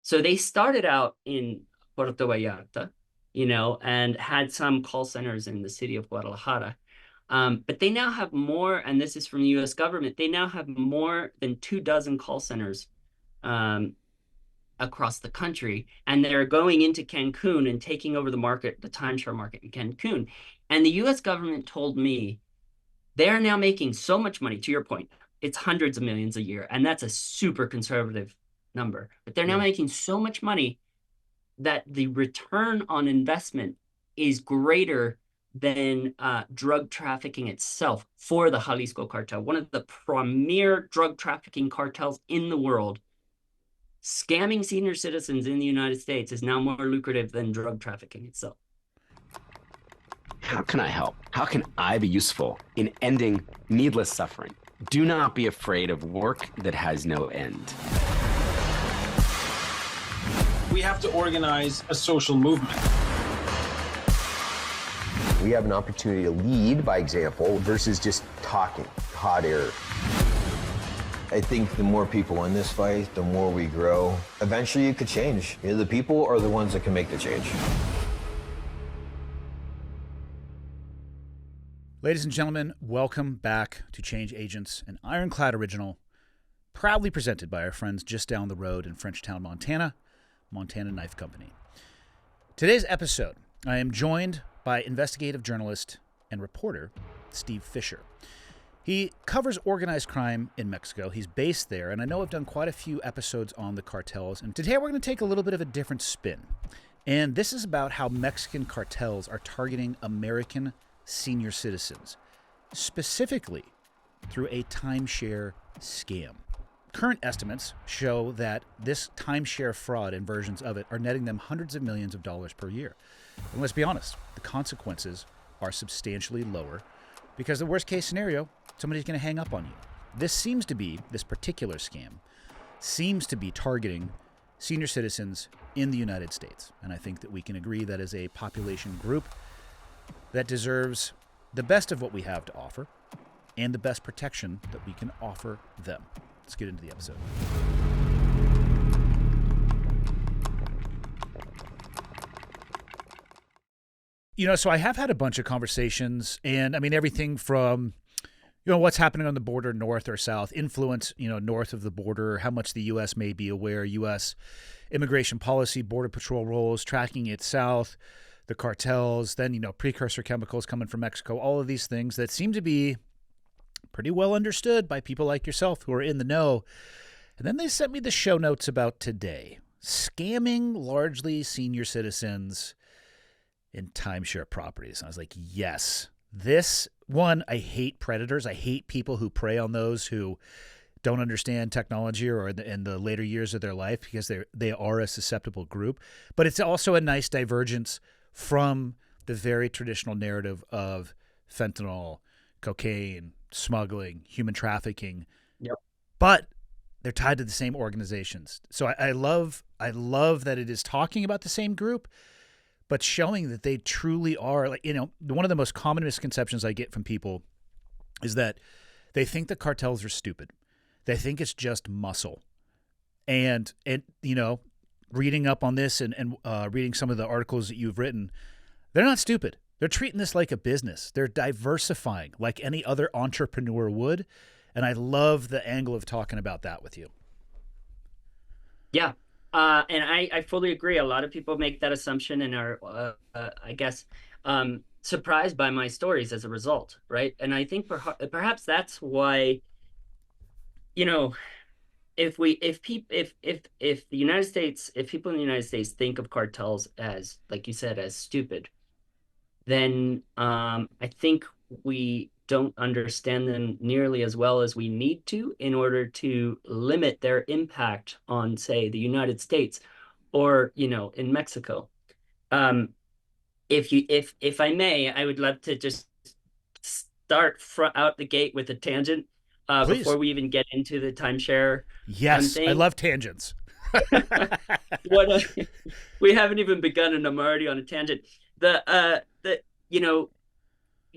So they started out in Puerto Vallarta, and had some call centers in the city of Guadalajara. But they now have more, and this is from the US government, they now have more than 2 dozen call centers um, across the country. And they're going into Cancun and taking over the market, the timeshare market in Cancun. And the US government told me they are now making so much money, to your point, it's hundreds of millions a year. And that's a super conservative number. But they're now Yeah. making so much money that the return on investment is greater than drug trafficking itself for the Jalisco cartel, one of the premier drug trafficking cartels in the world. Scamming senior citizens in the United States is now more lucrative than drug trafficking itself. How can I help? How can I be useful in ending needless suffering? Do not be afraid of work that has no end. We have to organize a social movement. We have an opportunity to lead by example versus just talking, hot air. I think the more people in this fight, the more we grow. Eventually it could change. The people are the ones that can make the change. Ladies and gentlemen, welcome back to Change Agents, an Ironclad original, proudly presented by our friends just down the road in Frenchtown, Montana, Montana Knife Company. Today's episode, I am joined by investigative journalist and reporter Steve Fisher. He covers organized crime in Mexico. He's based there, and I know I've done quite a few episodes on the cartels. And today we're going to take a little bit of a different spin. And this is about how Mexican cartels are targeting American senior citizens, specifically through a timeshare scam. Current estimates show that this timeshare fraud and versions of it are netting them hundreds of millions of dollars per year. And let's be honest, the consequences are substantially lower because the worst case scenario, somebody's going to hang up on you. This particular scam seems to be targeting senior citizens in the United States. And I think that we can agree that is a population group that deserves the best of what we have to offer and the best protection that we can offer them. Let's get into the episode. So I have had a bunch of conversations, and I mean, everything from, what's happening on the border, north or south, influence, north of the border, how much the U.S. may be aware, U.S. immigration policy, border patrol roles, tracking it south, the cartels, then, precursor chemicals coming from Mexico, all of these things that seem to be pretty well understood by people like yourself who are in the know. And then they sent me the show notes about today, scamming largely senior citizens in timeshare properties. And I was like, yes, I hate predators. I hate people who prey on those who don't understand technology or in the later years of their life, because they are a susceptible group. But it's also a nice divergence from the very traditional narrative of fentanyl, cocaine, smuggling, human trafficking. Yep. But they're tied to the same organizations. So I love that it is talking about the same group, but showing that they truly are, one of the most common misconceptions I get from people is that they think the cartels are stupid. They think it's just muscle. And reading up on this and reading some of the articles that you've written, they're not stupid. They're treating this like a business. They're diversifying like any other entrepreneur would. And I love the angle of talking about that with you. Yeah. And I fully agree. A lot of people make that assumption and are, I guess, surprised by my stories as a result, right? And I think perhaps that's why, if the United States, if people in the United States think of cartels as, like you said, as stupid, then I think we don't understand them nearly as well as we need to in order to limit their impact on, say, the United States or, in Mexico. If I may, I would love to just start out the gate with a tangent before we even get into the timeshare Yes, thing. I love tangents. We haven't even begun, and I'm already on a tangent.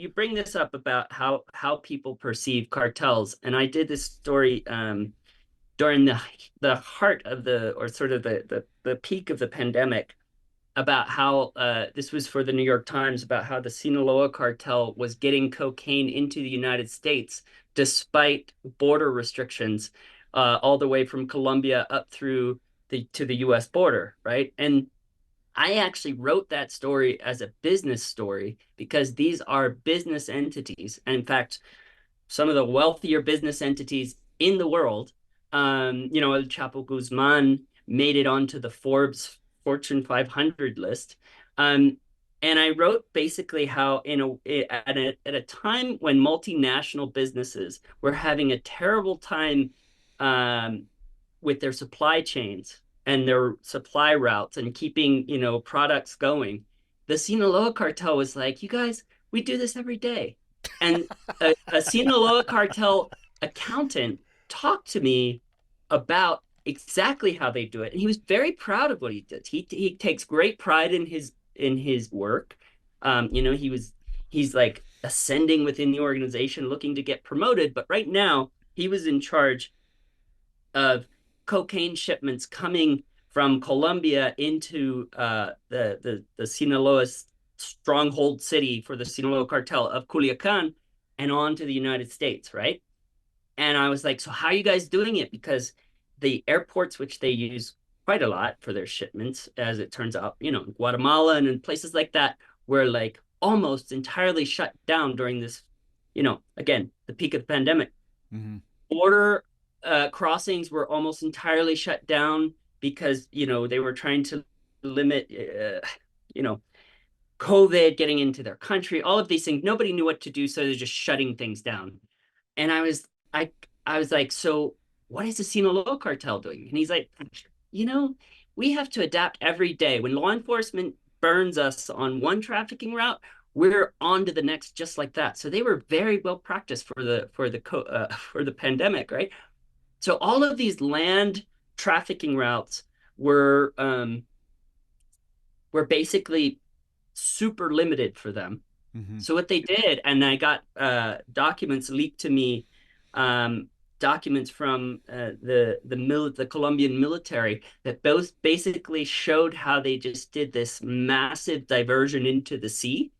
You bring this up about how people perceive cartels, and I did this story during the heart of the, or sort of the peak of the pandemic, about how this was for the New York Times, about how the Sinaloa cartel was getting cocaine into the United States despite border restrictions, all the way from Colombia up through to the US border, right? And I actually wrote that story as a business story because these are business entities. And in fact, some of the wealthier business entities in the world. El Chapo Guzman made it onto the Forbes Fortune 500 list. Um, and I wrote basically how at a time when multinational businesses were having a terrible time um, with their supply chains and their supply routes and keeping, products going, the Sinaloa cartel was like, you guys, we do this every day. And a Sinaloa cartel accountant talked to me about exactly how they do it, and he was very proud of what he did. He takes great pride in his work. He's like ascending within the organization, looking to get promoted. But right now, he was in charge of cocaine shipments coming from Colombia into the Sinaloa stronghold city for the Sinaloa cartel of Culiacan and on to the United States, right? And I was like, so how are you guys doing it? Because the airports, which they use quite a lot for their shipments, as it turns out, Guatemala and in places like that, were like almost entirely shut down during this, again, the peak of the pandemic. Mm-hmm. Border crossings were almost entirely shut down because, they were trying to limit, COVID getting into their country, all of these things. Nobody knew what to do, so they're just shutting things down. And I was like, so what is the Sinaloa cartel doing? And he's like, you know, we have to adapt every day. When law enforcement burns us on one trafficking route, we're on to the next just like that. So they were very well practiced for the pandemic, right? So all of these land trafficking routes were basically super limited for them. Mm-hmm. So what they did, and I got documents leaked to me, documents from the Colombian military that both basically showed how they just did this massive diversion into the sea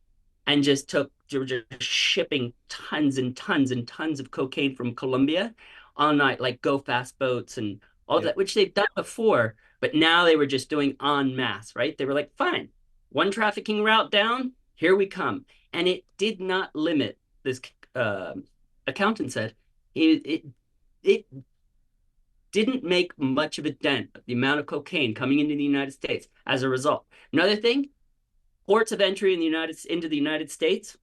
and they were just shipping tons and tons and tons of cocaine from Colombia all night, like go fast boats and all Yep. that, which they've done before, but now they were just doing en masse, right? They were like, fine, one trafficking route down, here we come. And it did not limit, this accountant said, it didn't make much of a dent of the amount of cocaine coming into the United States as a result. Another thing, ports of entry into the United States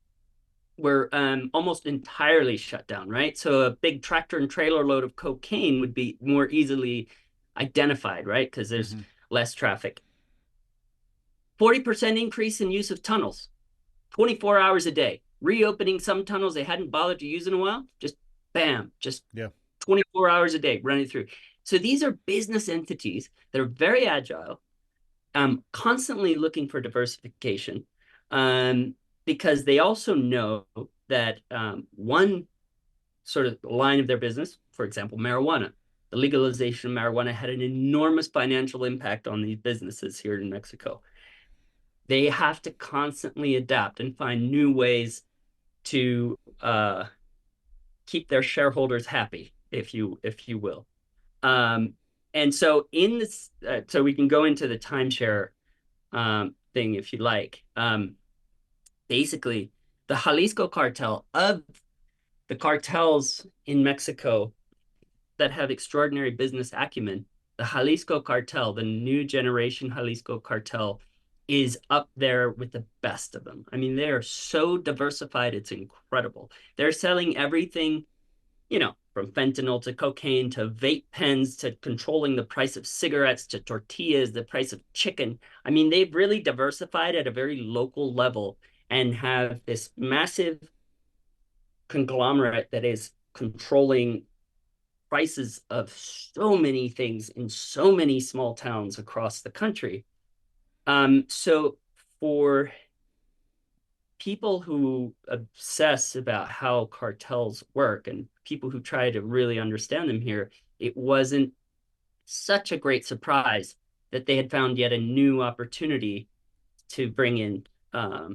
were almost entirely shut down, right? So a big tractor and trailer load of cocaine would be more easily identified, right? Because there's less traffic. 40% increase in use of tunnels, 24 hours a day. Reopening some tunnels they hadn't bothered to use in a while, just bam, just 24 hours a day running through. So these are business entities that are very agile, constantly looking for diversification, because they also know that one sort of line of their business, for example, marijuana, the legalization of marijuana had an enormous financial impact on these businesses here in Mexico. They have to constantly adapt and find new ways to keep their shareholders happy, if you will. And so in this, so we can go into the timeshare thing if you like. Basically, the Jalisco cartel, of the cartels in Mexico that have extraordinary business acumen, the Jalisco cartel, the new generation Jalisco cartel, is up there with the best of them. I mean, they are so diversified, it's incredible. They're selling everything, from fentanyl to cocaine to vape pens to controlling the price of cigarettes to tortillas, the price of chicken. I mean, they've really diversified at a very local level and have this massive conglomerate that is controlling prices of so many things in so many small towns across the country. So for people who obsess about how cartels work and people who try to really understand them here, it wasn't such a great surprise that they had found yet a new opportunity to bring in, uh,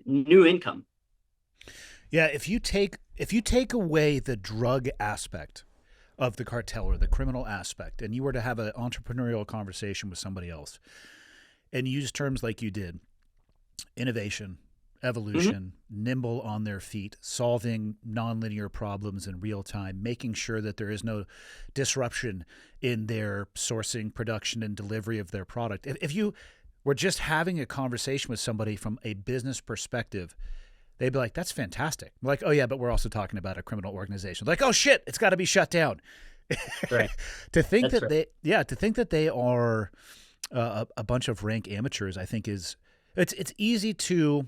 new income. Yeah, if you take away the drug aspect of the cartel or the criminal aspect, and you were to have an entrepreneurial conversation with somebody else, and use terms like you did, innovation, evolution, nimble on their feet, solving nonlinear problems in real time, making sure that there is no disruption in their sourcing, production, and delivery of their product. If you were just having a conversation with somebody from a business perspective, they'd be like, that's fantastic. I'm like, oh yeah, but we're also talking about a criminal organization. Like, oh shit, it's got to be shut down. Right. To think That's right. to think that they are a bunch of rank amateurs, I think it's easy to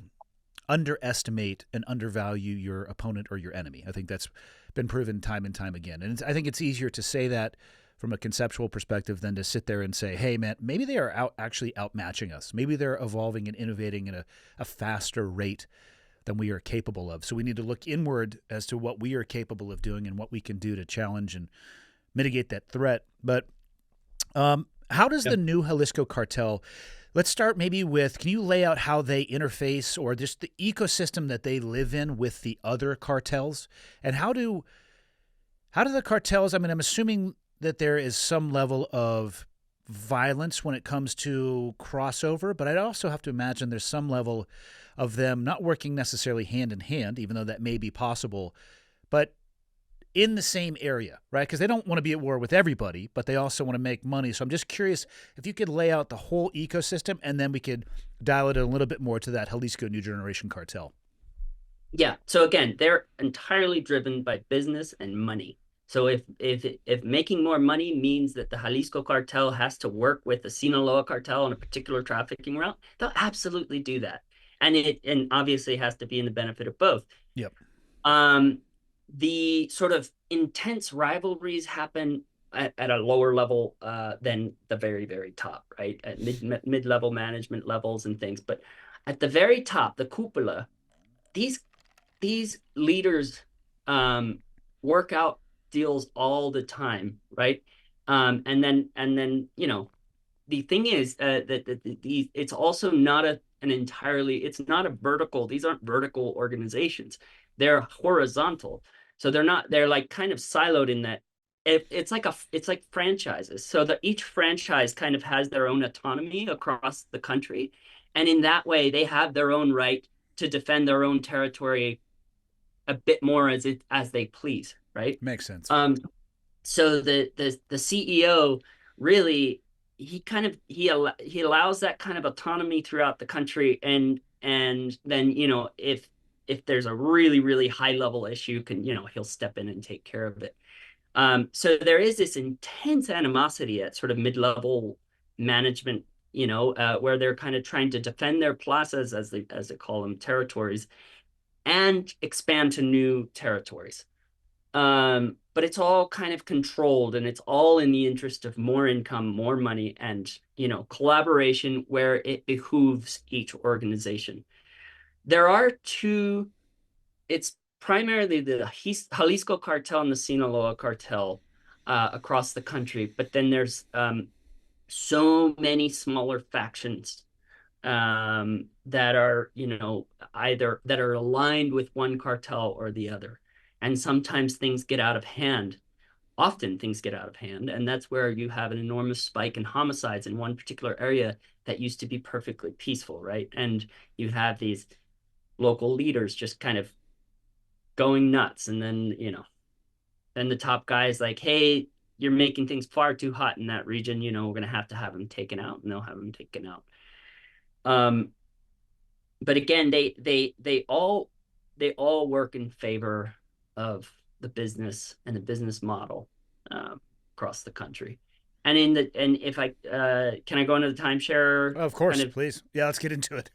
underestimate and undervalue your opponent or your enemy. I think that's been proven time and time again. And I think it's easier to say that from a conceptual perspective than to sit there and say, hey, man, maybe they are actually outmatching us. Maybe they're evolving and innovating at a faster rate than we are capable of. So we need to look inward as to what we are capable of doing and what we can do to challenge and mitigate that threat. But how does the new Jalisco Cartel, let's start maybe with, can you lay out how they interface or just the ecosystem that they live in with the other cartels? And how do the cartels, I mean, I'm assuming that there is some level of violence when it comes to crossover, but I'd also have to imagine there's some level of them not working necessarily hand in hand, even though that may be possible, but in the same area, right? Because they don't want to be at war with everybody, but they also want to make money. So I'm just curious if you could lay out the whole ecosystem, and then we could dial it in a little bit more to that Jalisco New Generation Cartel. Yeah. So again, they're entirely driven by business and money. So if making more money means that the Jalisco cartel has to work with the Sinaloa cartel on a particular trafficking route, they'll absolutely do that. And obviously has to be in the benefit of both. Yep. The sort of intense rivalries happen at a lower level than the very, very top, right? At mid-level management levels and things. But at the very top, the cupola, these leaders work out deals all the time, right? And then the thing is that it's also not it's not a vertical. These aren't vertical organizations. They're horizontal. So they're like kind of siloed in that it's like franchises. So that each franchise kind of has their own autonomy across the country. And in that way, they have their own right to defend their own territory a bit more as they please, right? Makes sense. So the CEO really he allows that kind of autonomy throughout the country, and then if there's a really really high level issue, he'll step in and take care of it. So there is this intense animosity at sort of mid-level management, where they're kind of trying to defend their plazas, as they call them, territories, and expand to new territories. But it's all kind of controlled, and it's all in the interest of more income, more money, and collaboration where it behooves each organization. There are two. It's primarily the Jalisco Cartel and the Sinaloa Cartel across the country, but then there's so many smaller factions that are either that are aligned with one cartel or the other, and sometimes things get out of hand. Often things get out of hand, and that's where you have an enormous spike in homicides in one particular area that used to be perfectly peaceful, right? And you have these local leaders just kind of going nuts, and then then the top guy is like, hey, you're making things far too hot in that region, we're going to have them taken out, and they'll have them taken out. But again, they all work in favor of the business and the business model across the country. And if I can I go into the timeshare? Of course, please. Yeah, let's get into it.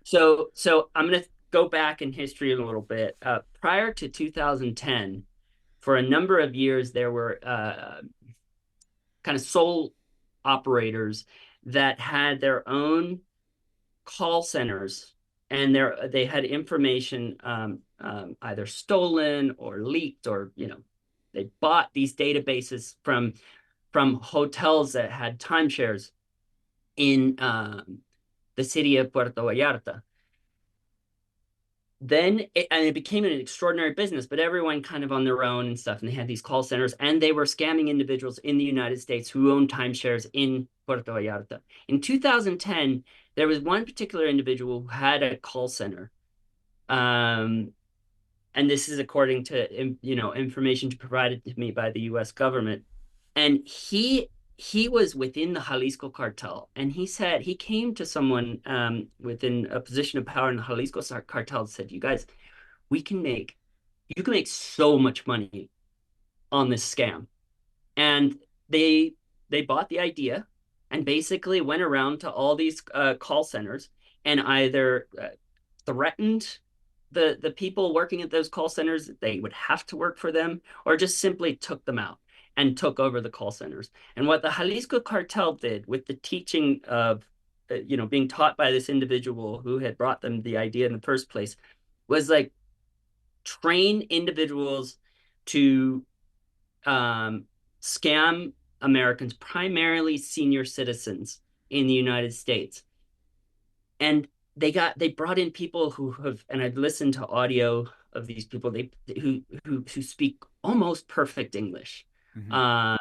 So I'm going to go back in history a little bit. Prior to 2010, for a number of years, there were kind of sole operators that had their own call centers, and they had information either stolen or leaked, or they bought these databases from hotels that had timeshares in the city of Puerto Vallarta. Then it became an extraordinary business, but everyone kind of on their own and stuff. And they had these call centers, and they were scamming individuals in the United States who owned timeshares in Puerto Vallarta. In 2010, there was one particular individual who had a call center. And this is according to, information provided to me by the U.S. government. And he was within the Jalisco Cartel, and he said he came to someone within a position of power in the Jalisco Cartel and said, "You guys, you can make so much money on this scam." And they bought the idea and basically went around to all these call centers and either threatened the people working at those call centers that they would have to work for them, or just simply took them out and took over the call centers. And what the Jalisco Cartel did with the teaching of, being taught by this individual who had brought them the idea in the first place, was like train individuals to scam Americans, primarily senior citizens in the United States. And they brought in people who have, and I've listened to audio of these people, who speak almost perfect English. Mm-hmm.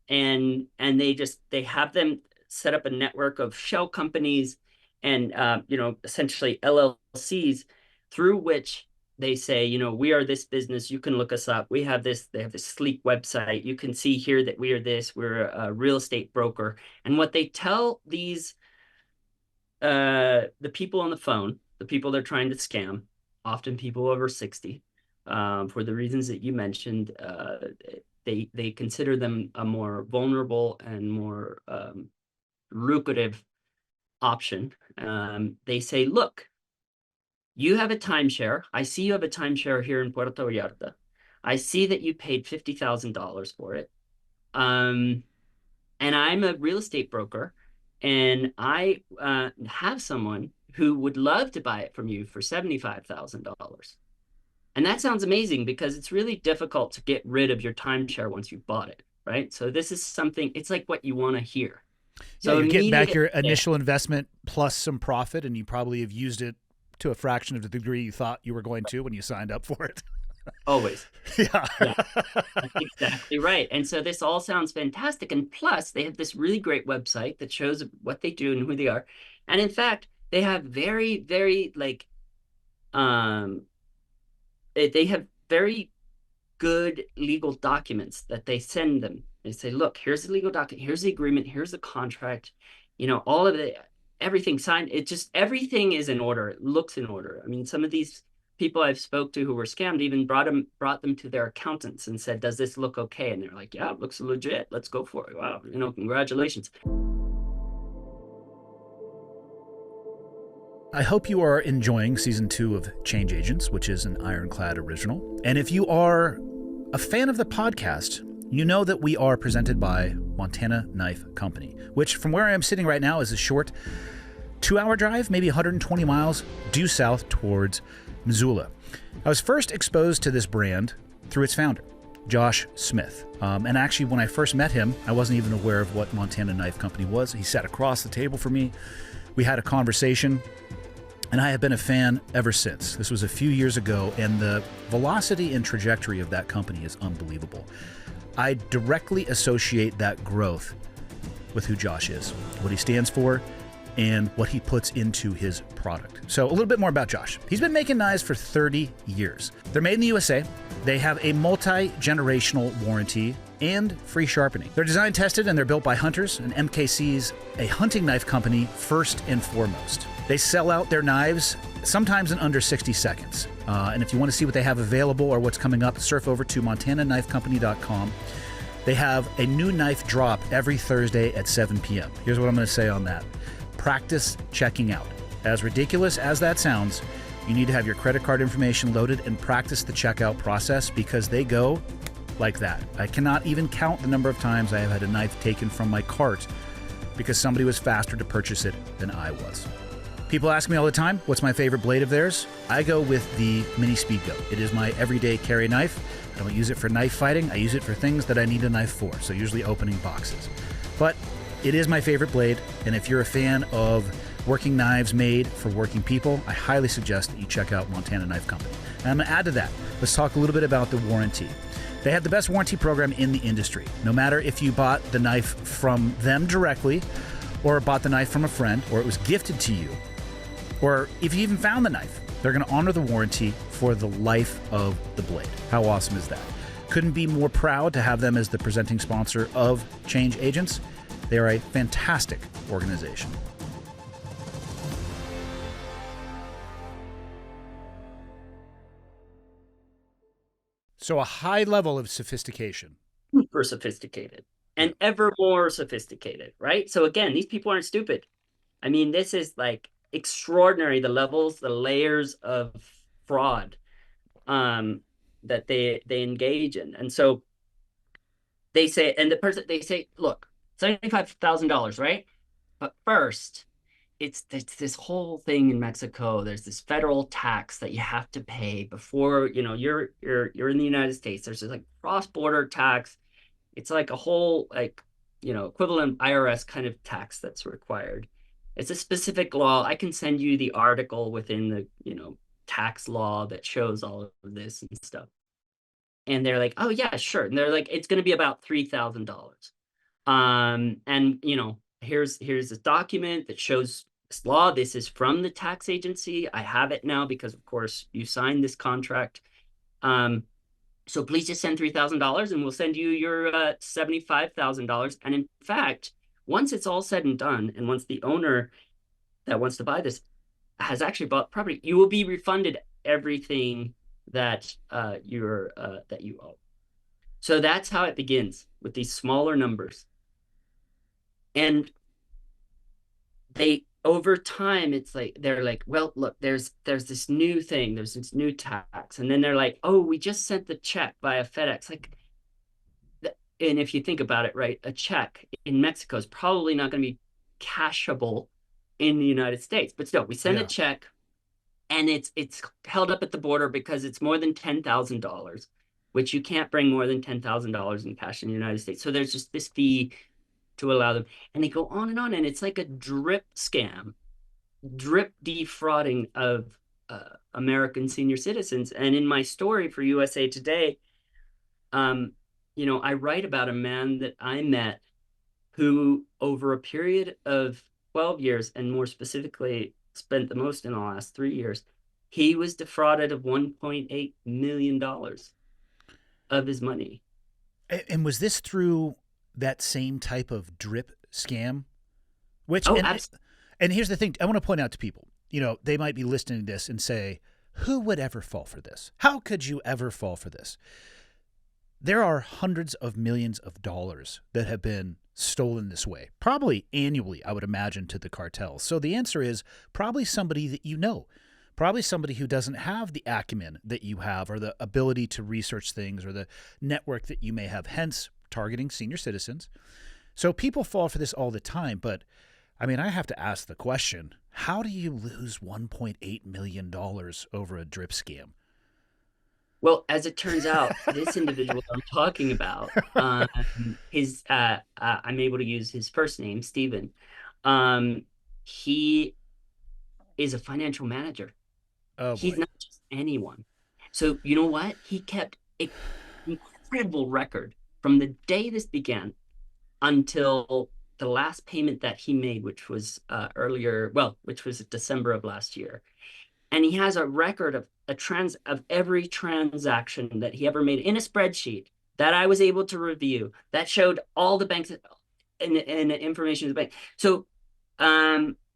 And they have them set up a network of shell companies and essentially LLCs through which they say, we are this business, you can look us up, we have this, they have this sleek website, you can see here that we are this, we're a real estate broker. And what they tell these the people on the phone, the people they're trying to scam, often people over 60, for the reasons that you mentioned, they consider them a more vulnerable and more lucrative option. They say, look, you have a timeshare. I see you have a timeshare here in Puerto Vallarta. I see that you paid $50,000 for it. And I'm a real estate broker, and I have someone who would love to buy it from you for $75,000. And that sounds amazing, because it's really difficult to get rid of your timeshare once you've bought it, right? So this is something, it's like what you want to hear. So you're getting back your initial investment plus some profit, and you probably have used it to a fraction of the degree you thought you were going to when you signed up for it. Always. Yeah. That's exactly right. And so this all sounds fantastic. And plus, they have this really great website that shows what they do and who they are. And in fact, they have very, very they have very good legal documents that they send them. They say, look, here's the legal document, here's the agreement, here's the contract, all of it, everything signed. Everything is in order. It looks in order. I mean, some of these people I've spoke to who were scammed even brought them to their accountants and said, does this look okay? And they're like, yeah, it looks legit. Let's go for it. Wow. Congratulations. I hope you are enjoying season 2 of Change Agents, which is an IRONCLAD original. And if you are a fan of the podcast, you know that we are presented by Montana Knife Company, which from where I am sitting right now is a short 2-hour drive, maybe 120 miles due south towards Missoula. I was first exposed to this brand through its founder, Josh Smith. And actually, when I first met him, I wasn't even aware of what Montana Knife Company was. He sat across the table from me. We had a conversation, and I have been a fan ever since. This was a few years ago, and the velocity and trajectory of that company is unbelievable. I directly associate that growth with who Josh is, what he stands for, and what he puts into his product. So a little bit more about Josh. He's been making knives for 30 years. They're made in the USA. They have a multi-generational warranty and free sharpening. They're design tested and they're built by hunters, and MKC's a hunting knife company first and foremost. They sell out their knives sometimes in under 60 seconds. And if you want to see what they have available or what's coming up, surf over to montanaknifecompany.com. They have a new knife drop every Thursday at 7 p.m. Here's what I'm going to say on that. Practice checking out. As ridiculous as that sounds, you need to have your credit card information loaded and practice the checkout process, because they go like that. I cannot even count the number of times I have had a knife taken from my cart because somebody was faster to purchase it than I was. People ask me all the time, what's my favorite blade of theirs? I go with the Mini Speedgo. It is my everyday carry knife. I don't use it for knife fighting. I use it for things that I need a knife for, so usually opening boxes. But it is my favorite blade, and if you're a fan of working knives made for working people, I highly suggest that you check out Montana Knife Company. And I'm going to add to that. Let's talk a little bit about the warranty. They have the best warranty program in the industry. No matter if you bought the knife from them directly, or bought the knife from a friend, or it was gifted to you, or if you even found the knife, they're going to honor the warranty for the life of the blade. How awesome is that? Couldn't be more proud to have them as the presenting sponsor of Change Agents. They are a fantastic organization. So a high level of sophistication. Super sophisticated and ever more sophisticated, right? So again, these people aren't stupid. I mean, this is like extraordinary, the levels, the layers of fraud that they engage in. And so they say, and the person, they say, look, $75,000, right? But first, it's this whole thing in Mexico. There's this federal tax that you have to pay before, you know, you're in the United States. There's this like cross-border tax. It's like a whole, like, you know, equivalent IRS kind of tax that's required. It's a specific law. I can send you the article within the, you know, tax law that shows all of this and stuff. And they're like, oh yeah, sure. And they're like, it's going to be about $3,000. And you know, here's this document that shows this law. This is from the tax agency. I have it now because of course you signed this contract. So please just send $3,000 and we'll send you your $75,000. And in fact, once it's all said and done, and once the owner that wants to buy this has actually bought property, you will be refunded everything that you owe. So that's how it begins, with these smaller numbers. And they, over time, it's like, they're like, well, look, there's this new thing, there's this new tax. And then they're like, oh, we just sent the check via FedEx. Like, and if you think about it, right, a check in Mexico is probably not going to be cashable in the United States. But still, we send a check and it's held up at the border because it's more than $10,000, which you can't bring more than $10,000 in cash in the United States. So there's just this fee to allow them. And they go on, and it's like a drip scam, drip defrauding of American senior citizens. And in my story for USA Today, you know, I write about a man that I met who, over a period of 12 years, and more specifically, spent the most in the last 3 years, he was defrauded of $1.8 million of his money. And was this through that same type of drip scam? Which, and here's the thing, I want to point out to people, you know, they might be listening to this and say, who would ever fall for this? How could you ever fall for this? There are hundreds of millions of dollars that have been stolen this way, probably annually, I would imagine, to the cartels. So the answer is probably somebody that you know, probably somebody who doesn't have the acumen that you have, or the ability to research things, or the network that you may have, hence targeting senior citizens. So people fall for this all the time. But I mean, I have to ask the question, how do you lose $1.8 million over a drip scam? Well, as it turns out, this individual I'm talking about, I'm able to use his first name, Stephen. He is a financial manager. Oh, he's boy. not just anyone. So you know what? He kept an incredible record from the day this began until the last payment that he made, which was which was December of last year. And he has a record of every transaction that he ever made in a spreadsheet that I was able to review that showed all the banks and information of the bank. So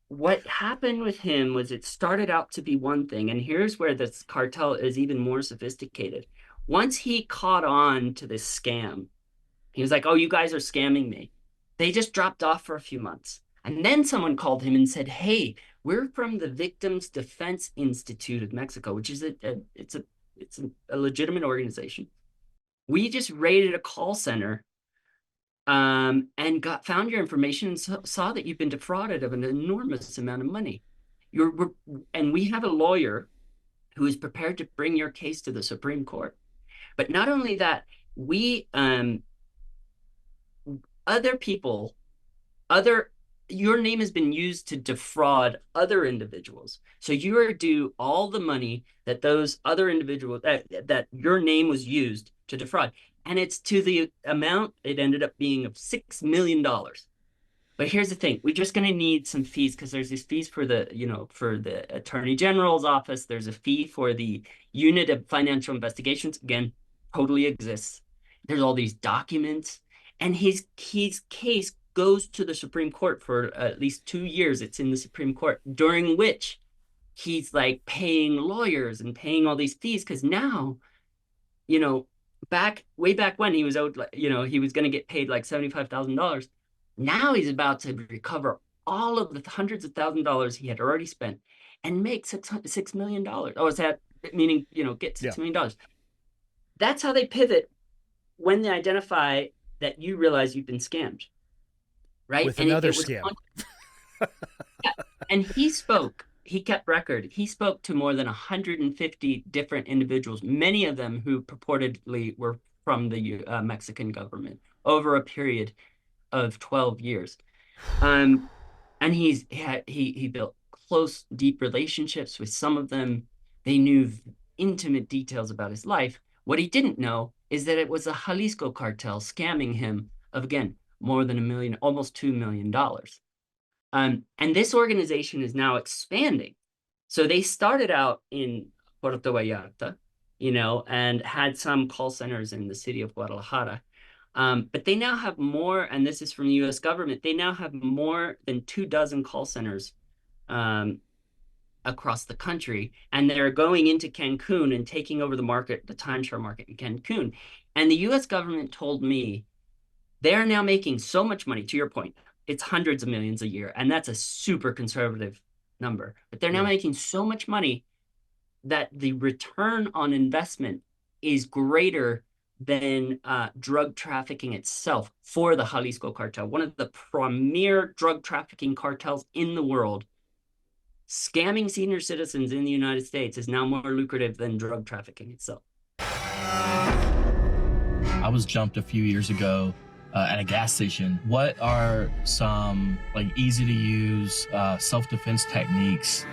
what happened with him was, it started out to be one thing, and here's where this cartel is even more sophisticated. Once he caught on to this scam, he was like, oh, you guys are scamming me. They just dropped off for a few months. And then someone called him and said, hey, we're from the Victims Defense Institute of Mexico, which is a legitimate organization. We just raided a call center and found your information and saw that you've been defrauded of an enormous amount of money. and we have a lawyer who is prepared to bring your case to the Supreme Court. But not only that, we other people, other your name has been used to defraud other individuals. So you are due all the money that those other individuals that your name was used to defraud. And it's to the amount it ended up being of $6 million. But here's the thing, we're just going to need some fees because there's these fees for for the Attorney General's office. There's a fee for the Unit of Financial Investigations. Again, totally exists. There's all these documents. And his case goes to the Supreme Court for at least 2 years. It's in the Supreme Court, during which he's like paying lawyers and paying all these fees because now, way back when he was owed, he was going to get paid like $75,000. Now he's about to recover all of the hundreds of $1,000s he had already spent and make $6 million. Oh, is that meaning, get $6 million? That's how they pivot when they identify that you realize you've been scammed. Right? With another scam. Yeah. And he kept record. He spoke to more than 150 different individuals, many of them who purportedly were from the Mexican government over a period of 12 years. And he built close, deep relationships with some of them. They knew intimate details about his life. What he didn't know is that it was a Jalisco cartel scamming him of, again, more than $1 million, almost $2 million. And this organization is now expanding. So they started out in Puerto Vallarta, and had some call centers in the city of Guadalajara. But they now have more, and this is from the U.S. government, they now have more than 24 call centers across the country. And they're going into Cancun and taking over the timeshare market in Cancun. And the U.S. government told me they're now making so much money, to your point, it's hundreds of millions a year. And that's a super conservative number. But they're now making so much money that the return on investment is greater than drug trafficking itself for the Jalisco Cartel, one of the premier drug trafficking cartels in the world. Scamming senior citizens in the United States is now more lucrative than drug trafficking itself. I was jumped a few years ago at a gas station. What are some easy to use self-defense techniques?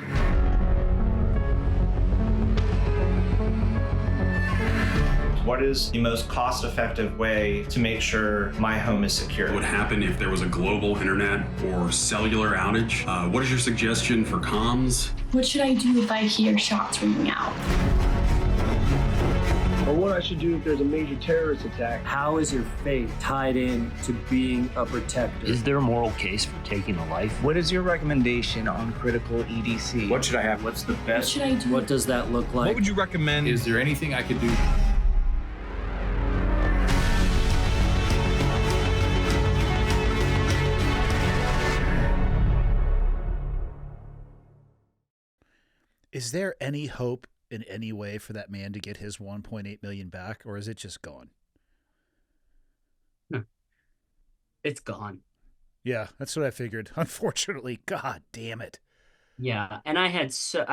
What is the most cost-effective way to make sure my home is secure? What would happen if there was a global internet or cellular outage? What is your suggestion for comms? What should I do if I hear shots ringing out? Or what I should do if there's a major terrorist attack. How is your faith tied in to being a protector? Is there a moral case for taking a life? What is your recommendation on critical EDC? What should I have? What's the best? What should I do? What does that look like? What would you recommend? Is there anything I could do? Is there any hope in any way for that man to get his 1.8 million back, or is it just gone? It's gone. Yeah, that's what I figured. Unfortunately, God damn it. Yeah, and I had so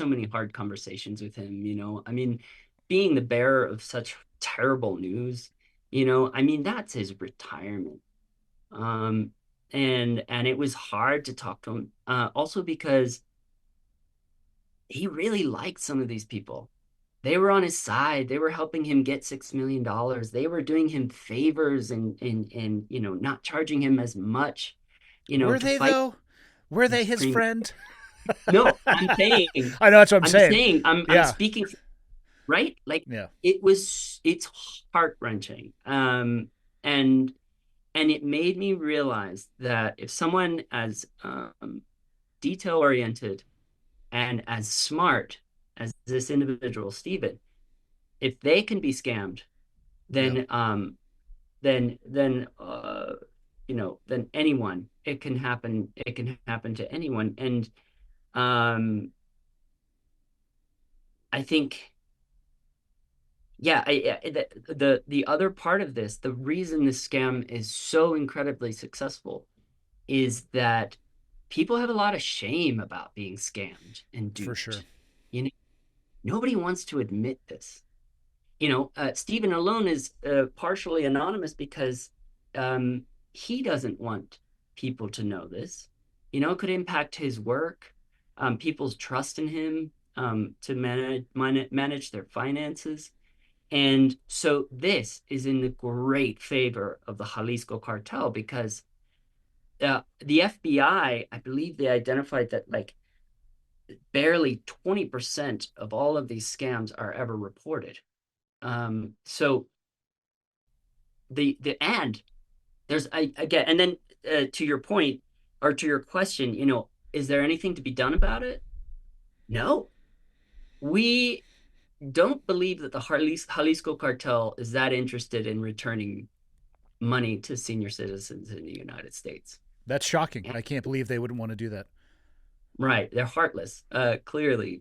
many hard conversations with him, I mean, being the bearer of such terrible news, that's his retirement. And it was hard to talk to him, also because he really liked some of these people. They were on his side. They were helping him get $6 million. They were doing him favors and not charging him as much. Were they though? Were they his friend? No, I'm saying. I know that's what I'm saying. I'm speaking, right? It's heart-wrenching. And it made me realize that if someone as detail-oriented and as smart as this individual, Stephen, if they can be scammed, then anyone, it can happen to anyone. And I think, the other part of this, the reason this scam is so incredibly successful is that people have a lot of shame about being scammed and duped. For sure. You know, nobody wants to admit this. Stephen alone is partially anonymous because he doesn't want people to know this. It could impact his work, people's trust in him, to manage their finances. And so this is in the great favor of the Jalisco cartel because the FBI, I believe they identified that like barely 20% of all of these scams are ever reported. So and there's again, and then to your point or to your question, is there anything to be done about it? No, we don't believe that the Jalisco cartel is that interested in returning money to senior citizens in the United States. That's shocking. I can't believe they wouldn't want to do that. Right. They're heartless, clearly,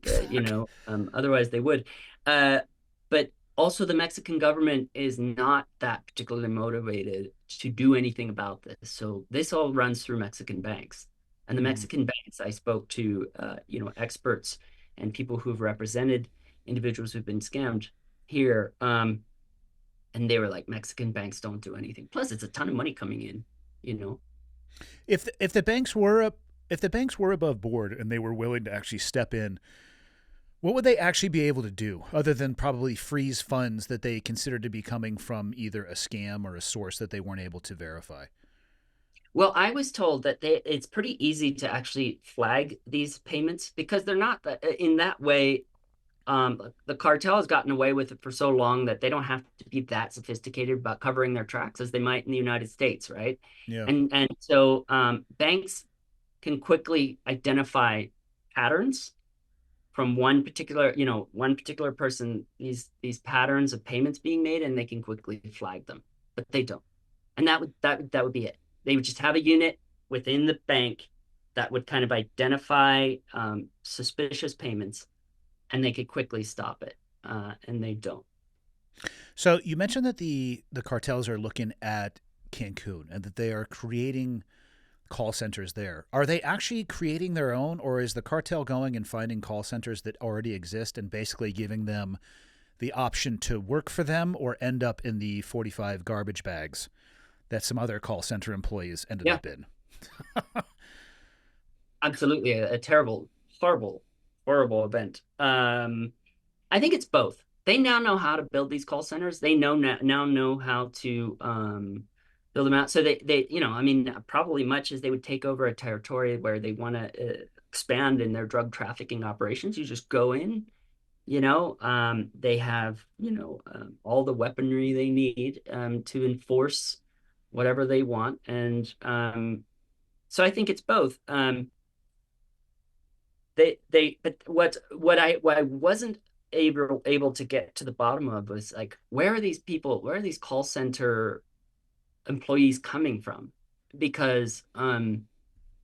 otherwise they would. But also the Mexican government is not that particularly motivated to do anything about this. So this all runs through Mexican banks. And the Mexican banks, I spoke to, experts and people who've represented individuals who've been scammed here. And they were like, Mexican banks don't do anything. Plus, it's a ton of money coming in, If the banks were above board and they were willing to actually step in, what would they actually be able to do other than probably freeze funds that they considered to be coming from either a scam or a source that they weren't able to verify? Well, I was told that it's pretty easy to actually flag these payments because they're not in that way. The cartel has gotten away with it for so long that they don't have to be that sophisticated about covering their tracks as they might in the United States, right? Yeah. And so banks can quickly identify patterns from one particular person, these patterns of payments being made, and they can quickly flag them, but they don't. And that would be it. They would just have a unit within the bank that would kind of identify suspicious payments, and they could quickly stop it, and they don't. So you mentioned that the cartels are looking at Cancun and that they are creating call centers there. Are they actually creating their own, or is the cartel going and finding call centers that already exist and basically giving them the option to work for them or end up in the 45 garbage bags that some other call center employees ended up in? Absolutely. A terrible, horrible event. I think it's both. They now know how to build these call centers. They now know how to build them out. So they probably much as they would take over a territory where they want to expand in their drug trafficking operations, you just go in, they have, all the weaponry they need to enforce whatever they want. And so I think it's both. But what I wasn't able to get to the bottom of was like, where are these call center employees coming from? Because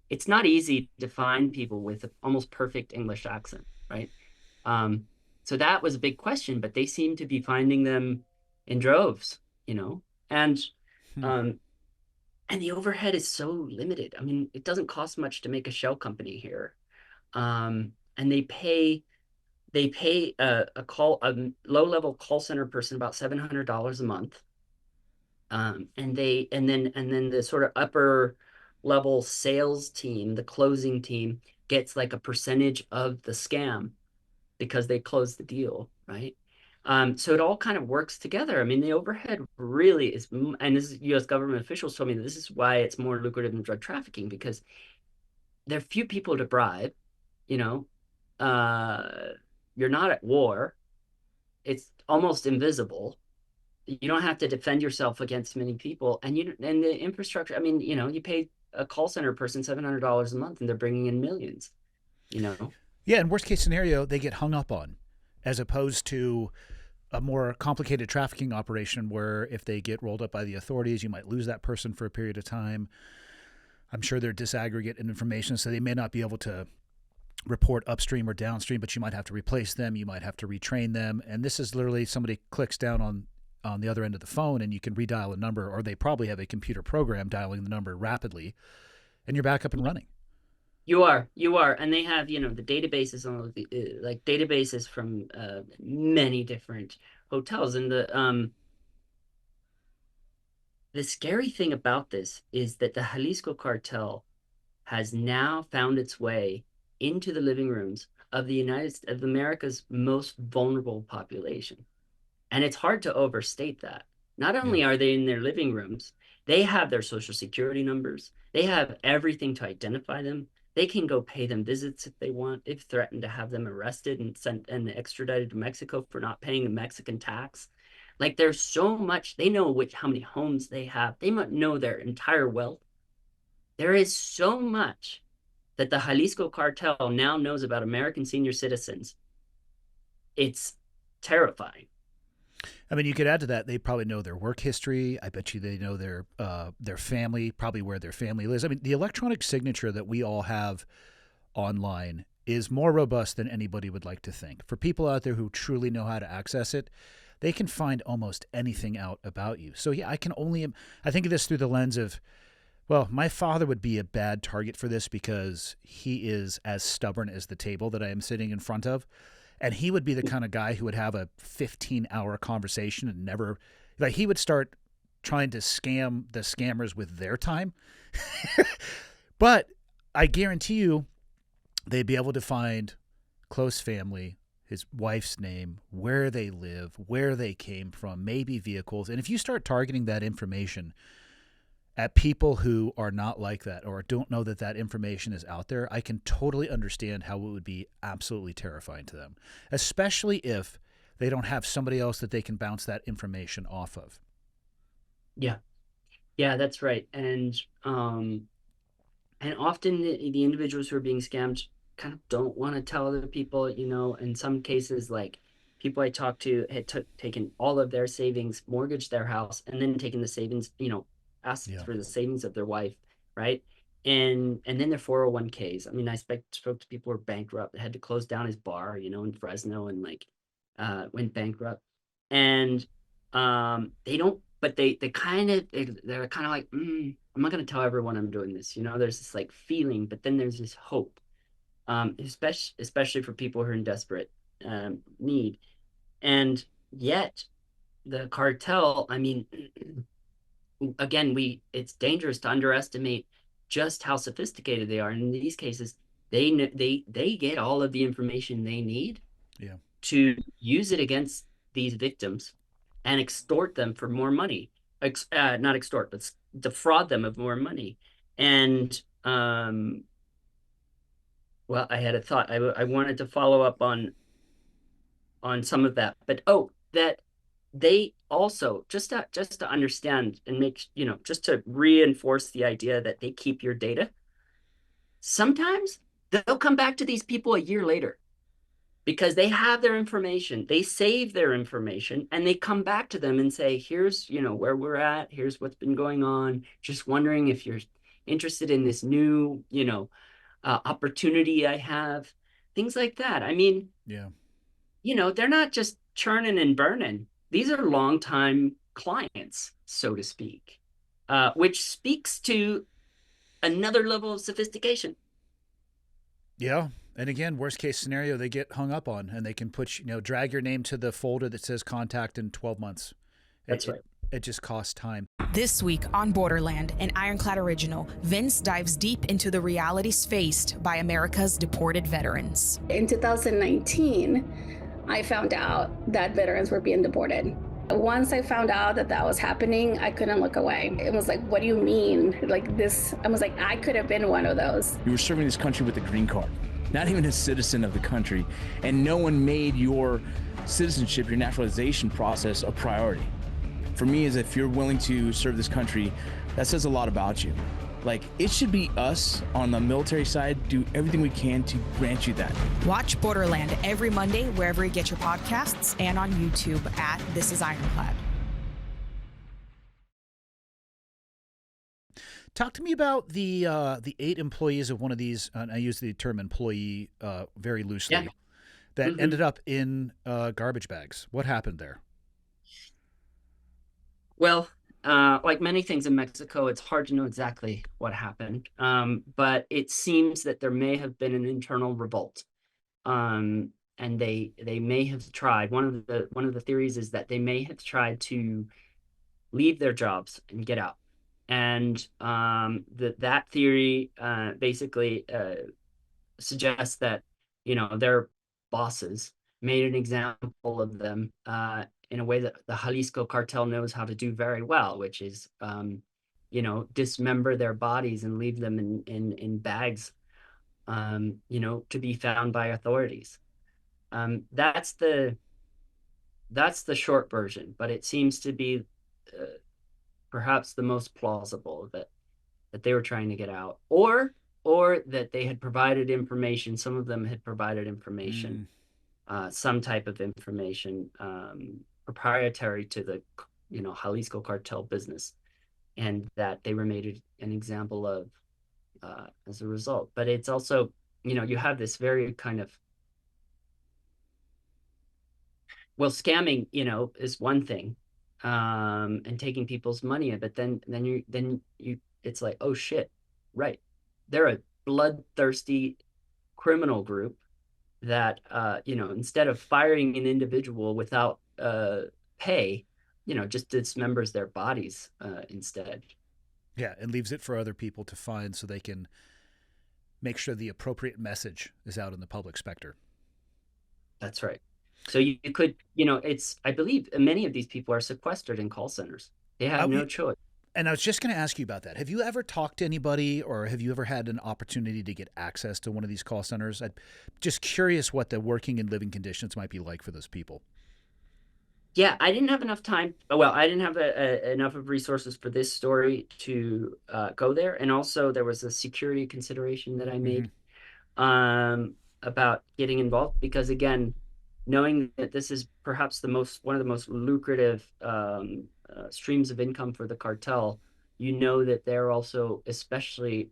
it's not easy to find people with an almost perfect English accent, right? So that was a big question, but they seem to be finding them in droves, and the overhead is so limited. I mean, it doesn't cost much to make a shell company here. And they pay a low-level call center person about $700 a month. And then the sort of upper level sales team, the closing team, gets like a percentage of the scam because they close the deal, right? So it all kind of works together. I mean, the overhead really is, and this is U.S. government officials told me that this is why it's more lucrative than drug trafficking, because there are few people to bribe, you're not at war. It's almost invisible. You don't have to defend yourself against many people, and the infrastructure. I mean, you pay a call center person $700 a month, and they're bringing in millions. Yeah, in worst case scenario, they get hung up on, as opposed to a more complicated trafficking operation where if they get rolled up by the authorities, you might lose that person for a period of time. I'm sure they're disaggregate information, so they may not be able to report upstream or downstream, but you might have to replace them. You might have to retrain them. And this is literally somebody clicks down on the other end of the phone and you can redial a number, or they probably have a computer program dialing the number rapidly, and you're back up and running. You are, and they have, the databases on the like databases from many different hotels, and the scary thing about this is that the Jalisco cartel has now found its way into the living rooms of of America's most vulnerable population. And it's hard to overstate that. Not only are they in their living rooms, they have their social security numbers. They have everything to identify them. They can go pay them visits if they want, if threatened to have them arrested and sent and extradited to Mexico for not paying the Mexican tax. Like there's so much, they know how many homes they have. They might know their entire wealth. There is so much that the Jalisco cartel now knows about American senior citizens. It's terrifying. I mean, you could add to that, they probably know their work history. I bet you they know their family, probably where their family lives. I mean, the electronic signature that we all have online is more robust than anybody would like to think. For people out there who truly know how to access it, they can find almost anything out about you. So yeah, I think of this through the lens of, well, my father would be a bad target for this because he is as stubborn as the table that I am sitting in front of. And he would be the kind of guy who would have a 15-hour conversation and never, like, he would start trying to scam the scammers with their time. But I guarantee you they'd be able to find close family, his wife's name, where they live, where they came from, maybe vehicles. And if you start targeting that information at people who are not like that or don't know that that information is out there, I can totally understand how it would be absolutely terrifying to them, especially if they don't have somebody else that they can bounce that information off of. Yeah. Yeah, that's right. And often the individuals who are being scammed kind of don't want to tell other people, in some cases, like people I talked to had taken all of their savings, mortgaged their house, and then taken the savings, asked for the savings of their wife, right? And then their 401ks. I mean, I spoke to people who were bankrupt, that had to close down his bar, in Fresno, and went bankrupt. And they don't, but they're kind of like, I'm not going to tell everyone I'm doing this. There's this like feeling, but then there's this hope, especially for people who are in desperate need. And yet the cartel, I mean, again, it's dangerous to underestimate just how sophisticated they are. And in these cases, they get all of the information they need to use it against these victims and extort them for more money. Not extort, but defraud them of more money. And well, I had a thought. I wanted to follow up on some of that, but that they also, just to understand and make, just to reinforce the idea that they keep your data, sometimes they'll come back to these people a year later because they have their information, they save their information, and they come back to them and say, here's, where we're at, here's what's been going on, just wondering if you're interested in this new, opportunity I have, things like that. I mean, they're not just churning and burning. These are longtime clients, so to speak, which speaks to another level of sophistication. Yeah. And again, worst case scenario, they get hung up on and they can put, drag your name to the folder that says contact in 12 months. That's right. It just costs time. This week on Borderland, an Ironclad original, Vince dives deep into the realities faced by America's deported veterans. In 2019, I found out that veterans were being deported. Once I found out that was happening, I couldn't look away. It was like, what do you mean? Like this, I was like, I could have been one of those. You were serving this country with a green card, not even a citizen of the country, and no one made your citizenship, your naturalization process a priority. For me, is if you're willing to serve this country, that says a lot about you. Like, it should be us on the military side, do everything we can to grant you that. Watch Borderland every Monday wherever you get your podcasts and on YouTube at This Is Ironclad. Talk to me about the 8 employees of one of these, and I use the term employee very loosely, that ended up in garbage bags. What happened there? Well, like many things in Mexico, it's hard to know exactly what happened. But it seems that there may have been an internal revolt. And they may have tried. One of the theories is that they may have tried to leave their jobs and get out. And that theory basically suggests that, their bosses made an example of them in a way that the Jalisco cartel knows how to do very well, which is, dismember their bodies and leave them in bags, to be found by authorities. That's the short version, but it seems to be perhaps the most plausible of it, that they were trying to get out, or that they had provided information. Some of them had provided information, some type of information proprietary to the Jalisco cartel business, and that they were made an example of as a result. But it's also, you have this very kind of, well, scamming, is one thing, and taking people's money, but then you it's like, oh shit, right, they're a bloodthirsty criminal group that instead of firing an individual without pay, just dismembers their bodies instead. Yeah, and leaves it for other people to find so they can make sure the appropriate message is out in the public specter. That's right. So you could, I believe many of these people are sequestered in call centers. They have no choice. And I was just going to ask you about that. Have you ever talked to anybody, or have you ever had an opportunity to get access to one of these call centers? I'm just curious what the working and living conditions might be like for those people. Yeah, I didn't have enough time. Well, I didn't have enough of resources for this story to go there. And also there was a security consideration that I made about getting involved, because again, knowing that this is perhaps one of the most lucrative streams of income for the cartel, that they're also especially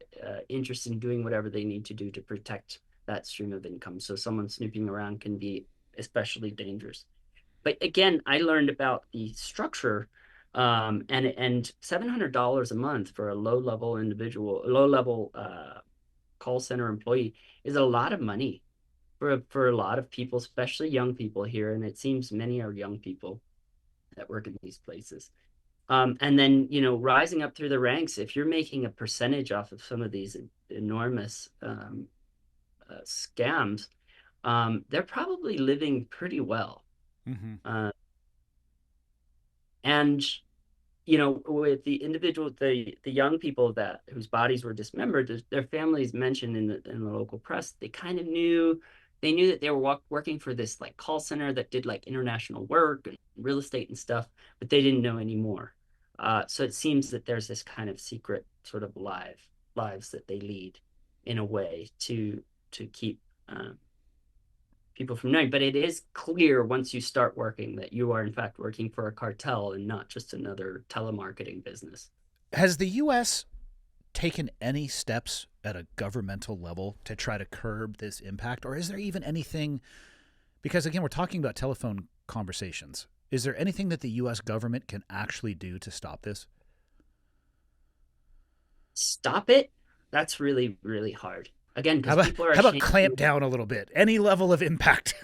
interested in doing whatever they need to do to protect that stream of income. So someone snooping around can be especially dangerous. But again, I learned about the structure, and $700 a month for a low-level call center employee is a lot of money for a lot of people, especially young people here. And it seems many are young people that work in these places. And then, rising up through the ranks, if you're making a percentage off of some of these enormous scams, they're probably living pretty well. Mm-hmm. And with the individual, the young people whose bodies were dismembered, their families mentioned in the local press, they kind of knew that they were working for this like call center that did like international work and real estate and stuff, but they didn't know anymore. So it seems that there's this kind of secret sort of lives that they lead in a way to keep people from knowing. But it is clear once you start working that you are in fact working for a cartel and not just another telemarketing business. Has the U.S. taken any steps at a governmental level to try to curb this impact? Or is there even anything, because again, we're talking about telephone conversations, is there anything that the U.S. government can actually do to stop this? Stop it? That's really, really hard. Again, because people are how about clamp down a little bit? Any level of impact?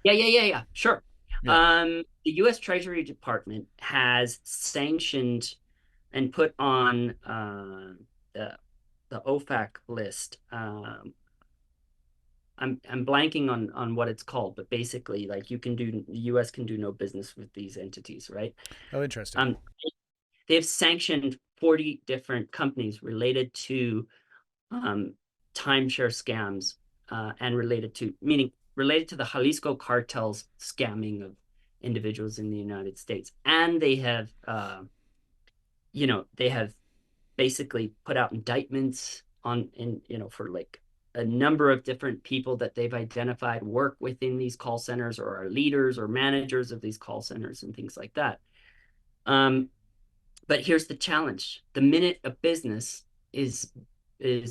Yeah. Sure. Yeah. The U.S. Treasury Department has sanctioned and put on the OFAC list. I'm blanking on what it's called, but basically, like the U.S. can do no business with these entities, right? Oh, interesting. They've sanctioned 40 different companies related to timeshare scams and related to the Jalisco cartel's scamming of individuals in the United States. And they have, they have basically put out indictments for like a number of different people that they've identified work within these call centers or are leaders or managers of these call centers and things like that. But here's the challenge. The minute a business is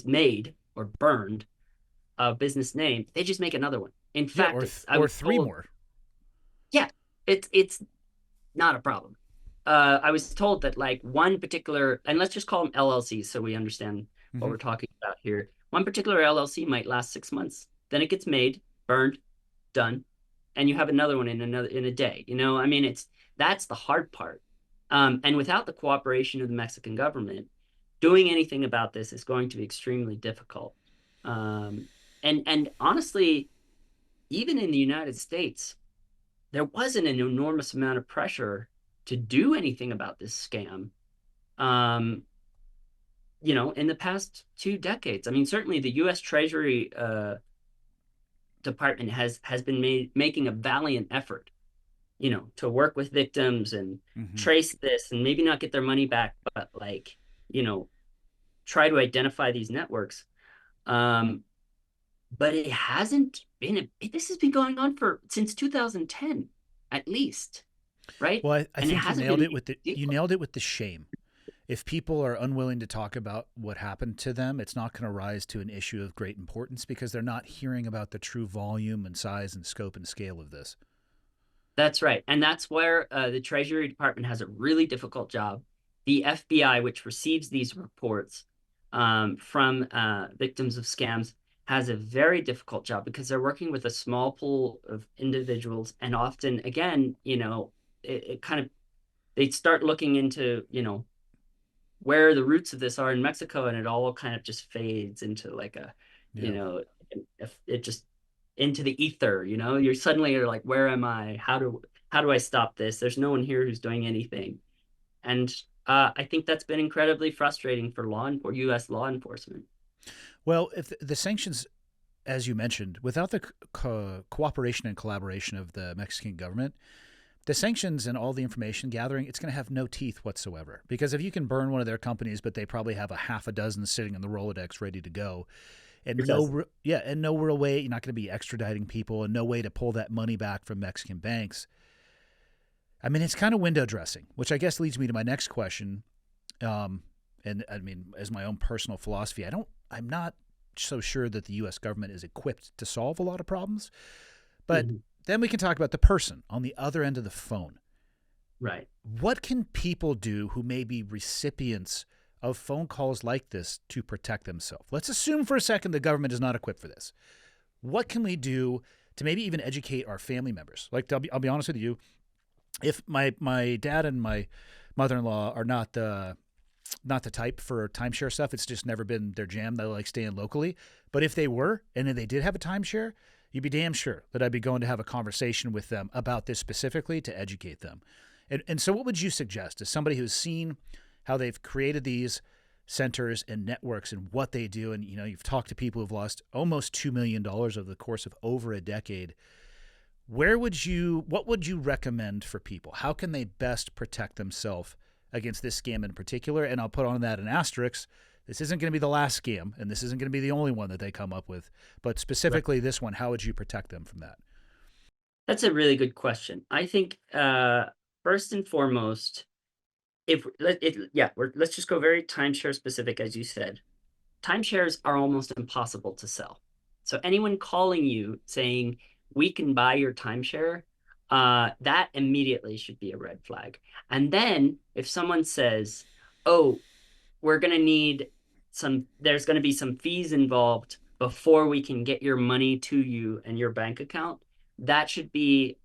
made or burned, a business name, they just make another one. In fact, or three more. Yeah, it's not a problem. I was told that like one particular, and let's just call them LLCs so we understand what we're talking about here. One particular LLC might last 6 months. Then it gets made, burned, done, and you have another one in a day. I mean, that's the hard part. And without the cooperation of the Mexican government, doing anything about this is going to be extremely difficult. And honestly, even in the United States, there wasn't an enormous amount of pressure to do anything about this scam, in the past 2 decades. I mean, certainly the U.S. Treasury Department has been making a valiant effort, to work with victims and trace this and maybe not get their money back, but like, try to identify these networks. But it hasn't been, this has been going on since 2010, at least. Right. Well, I think you nailed it with the shame. If people are unwilling to talk about what happened to them, it's not going to rise to an issue of great importance because they're not hearing about the true volume and size and scope and scale of this. That's right. And that's where the Treasury Department has a really difficult job. The FBI, which receives these reports from victims of scams, has a very difficult job because they're working with a small pool of individuals. And often, again, it kind of, they start looking into, where the roots of this are in Mexico, and it all kind of just fades into like it just into the ether, you're like, where am I? How do I stop this? There's no one here who's doing anything. And I think that's been incredibly frustrating for U.S. law enforcement. Well, if the sanctions, as you mentioned, without the cooperation and collaboration of the Mexican government, the sanctions and all the information gathering, it's going to have no teeth whatsoever. Because if you can burn one of their companies, but they probably have a half a dozen sitting in the Rolodex ready to go, and no real way, you're not going to be extraditing people, and no way to pull that money back from Mexican banks. I mean, it's kind of window dressing, which I guess leads me to my next question. And I mean, as my own personal philosophy, I'm not so sure that the U.S. government is equipped to solve a lot of problems. But then we can talk about the person on the other end of the phone. Right. What can people do who may be recipients of phone calls like this to protect themselves? Let's assume for a second the government is not equipped for this. What can we do to maybe even educate our family members? Like, I'll be honest with you, if my dad and my mother-in-law are not the type for timeshare stuff, it's just never been their jam. They like staying locally. But if they were, and if they did have a timeshare, you'd be damn sure that I'd be going to have a conversation with them about this specifically to educate them. And so what would you suggest as somebody who's seen how they've created these centers and networks and what they do? And, you've talked to people who've lost almost $2 million over the course of over a decade. What would you recommend for people? How can they best protect themselves against this scam in particular? And I'll put on that an asterisk. This isn't going to be the last scam, and this isn't going to be the only one that they come up with. But specifically this one, how would you protect them from that? That's a really good question. I think first and foremost, let's just go very timeshare specific, as you said. Timeshares are almost impossible to sell. So anyone calling you saying, we can buy your timeshare, that immediately should be a red flag. And then if someone says, oh, we're going to need there's going to be some fees involved before we can get your money to you and your bank account, that should be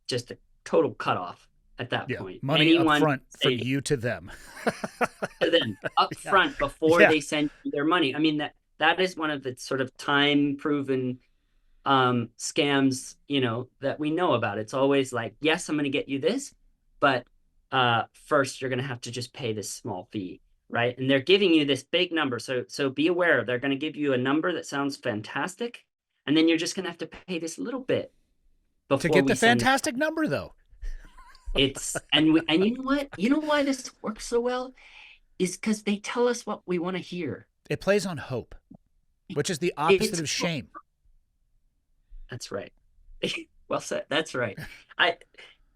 just a total cutoff at that point. Money up front from you to them. To them, up front before they send you their money. I mean, that is one of the sort of time-proven scams, that we know about. It's always like, yes, I'm going to get you this, but first you're going to have to just pay this small fee, right? And they're giving you this big number. So be aware, they're going to give you a number that sounds fantastic, and then you're just going to have to pay this little bit before to get the fantastic number, though. It's and you know what? You know why this works so well is because they tell us what we want to hear. It plays on hope, which is the opposite of shame. That's right. Well said. That's right.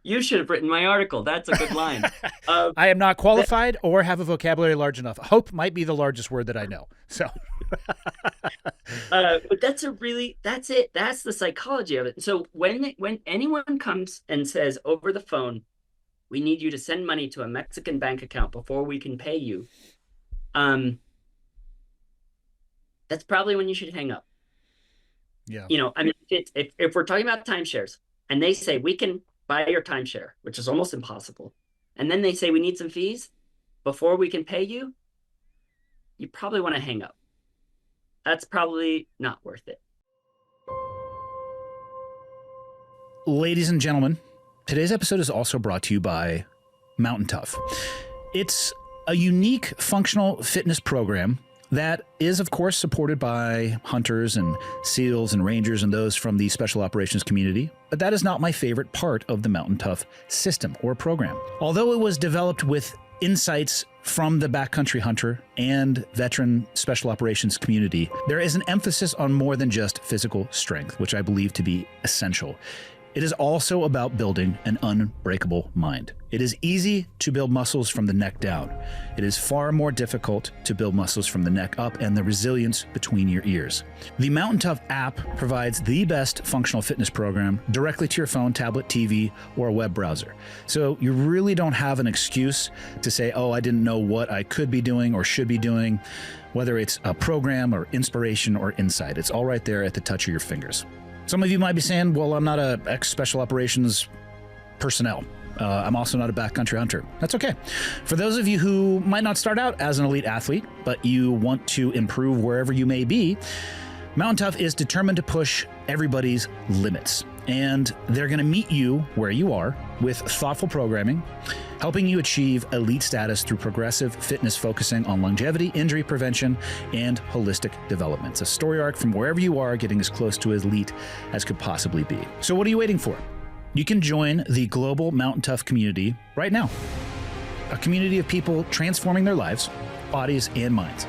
You should have written my article. That's a good line. I am not qualified or have a vocabulary large enough. Hope might be the largest word that I know. So, but that's it. That's the psychology of it. So when anyone comes and says over the phone, we need you to send money to a Mexican bank account before we can pay you, that's probably when you should hang up. Yeah. You know, I mean, if we're talking about timeshares and they say we can buy your timeshare, which is almost impossible, and then they say we need some fees before we can pay you, you probably want to hang up. That's probably not worth it. Ladies and gentlemen, today's episode is also brought to you by MTNTOUGH. It's a unique functional fitness program that is, of course, supported by hunters and SEALs and Rangers and those from the special operations community. But that is not my favorite part of the MTNTOUGH system or program. Although it was developed with insights from the backcountry hunter and veteran special operations community, there is an emphasis on more than just physical strength, which I believe to be essential. It is also about building an unbreakable mind. It is easy to build muscles from the neck down. It is far more difficult to build muscles from the neck up and the resilience between your ears. The MTNTOUGH app provides the best functional fitness program directly to your phone, tablet, TV, or a web browser. So you really don't have an excuse to say, oh, I didn't know what I could be doing or should be doing, whether it's a program or inspiration or insight. It's all right there at the touch of your fingers. Some of you might be saying, well, I'm not a ex-special operations personnel. I'm also not a backcountry hunter. That's okay. For those of you who might not start out as an elite athlete, but you want to improve wherever you may be, MTNTOUGH is determined to push everybody's limits. And they're going to meet you where you are with thoughtful programming, helping you achieve elite status through progressive fitness focusing on longevity, injury prevention, and holistic development. It's a story arc from wherever you are, getting as close to as elite as could possibly be. So what are you waiting for? You can join the global MTNTOUGH community right now. A community of people transforming their lives, bodies, and minds.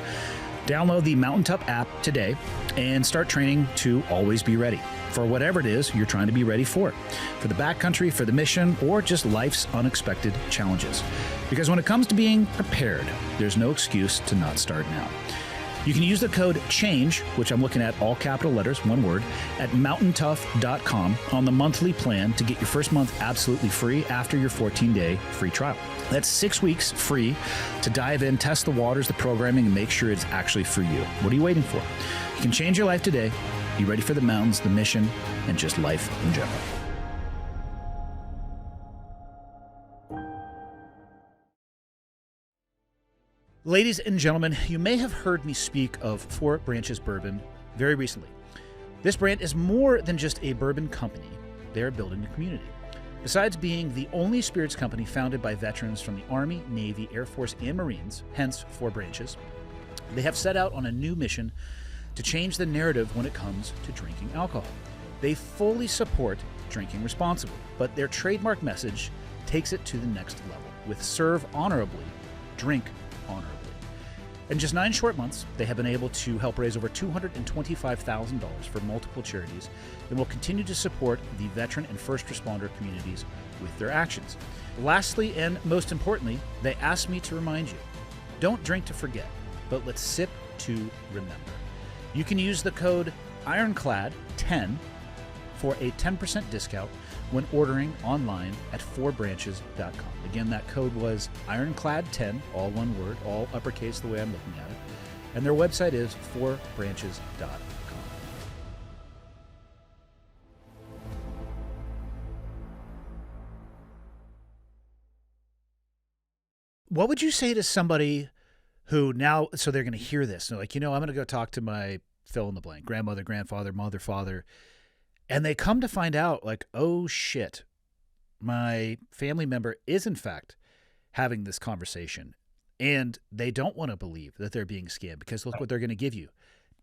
Download the MTNTOUGH app today and start training to always be ready for whatever it is you're trying to be ready for the backcountry, for the mission, or just life's unexpected challenges. Because when it comes to being prepared, there's no excuse to not start now. You can use the code CHANGE, which I'm looking at all capital letters, one word, at mountaintough.com on the monthly plan to get your first month absolutely free after your 14-day free trial. That's 6 weeks free to dive in, test the waters, the programming, and make sure it's actually for you. What are you waiting for? You can change your life today. Be ready for the mountains, the mission, and just life in general. Ladies and gentlemen, you may have heard me speak of Four Branches Bourbon very recently. This brand is more than just a bourbon company. They are building a community. Besides being the only spirits company founded by veterans from the Army, Navy, Air Force, and Marines, hence Four Branches, they have set out on a new mission to change the narrative when it comes to drinking alcohol. They fully support drinking responsibly, but their trademark message takes it to the next level with serve honorably, drink honorably. In just 9 short months, they have been able to help raise over $225,000 for multiple charities and will continue to support the veteran and first responder communities with their actions. Lastly, and most importantly, they asked me to remind you, don't drink to forget, but let's sip to remember. You can use the code IRONCLAD10 for a 10% discount when ordering online at fourbranches.com. Again, that code was IRONCLAD10, all one word, all uppercase the way I'm looking at it. And their website is fourbranches.com. What would you say to somebody who now, so they're going to hear this, they're like, I'm going to go talk to my fill in the blank, grandmother, grandfather, mother, father, and they come to find out, like, oh shit, my family member is in fact having this conversation, and they don't want to believe that they're being scammed because look what they're going to give you.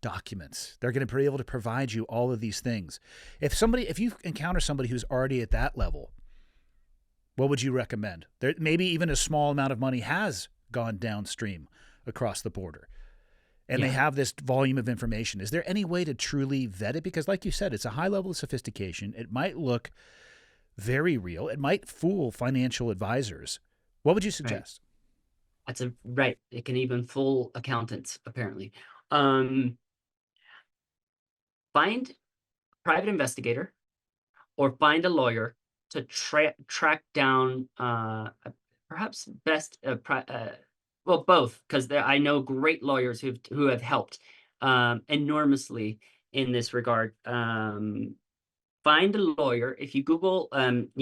Documents. They're going to be able to provide you all of these things. If you encounter somebody who's already at that level, what would you recommend? There, maybe even a small amount of money has gone downstream across the border, and they have this volume of information. Is there any way to truly vet it? Because like you said, it's a high level of sophistication. It might look very real. It might fool financial advisors. What would you suggest? Right. It can even fool accountants, apparently. Find a private investigator or find a lawyer to track down perhaps best well, both, because I know great lawyers who have helped enormously in this regard. Find a lawyer. If you Google timeshare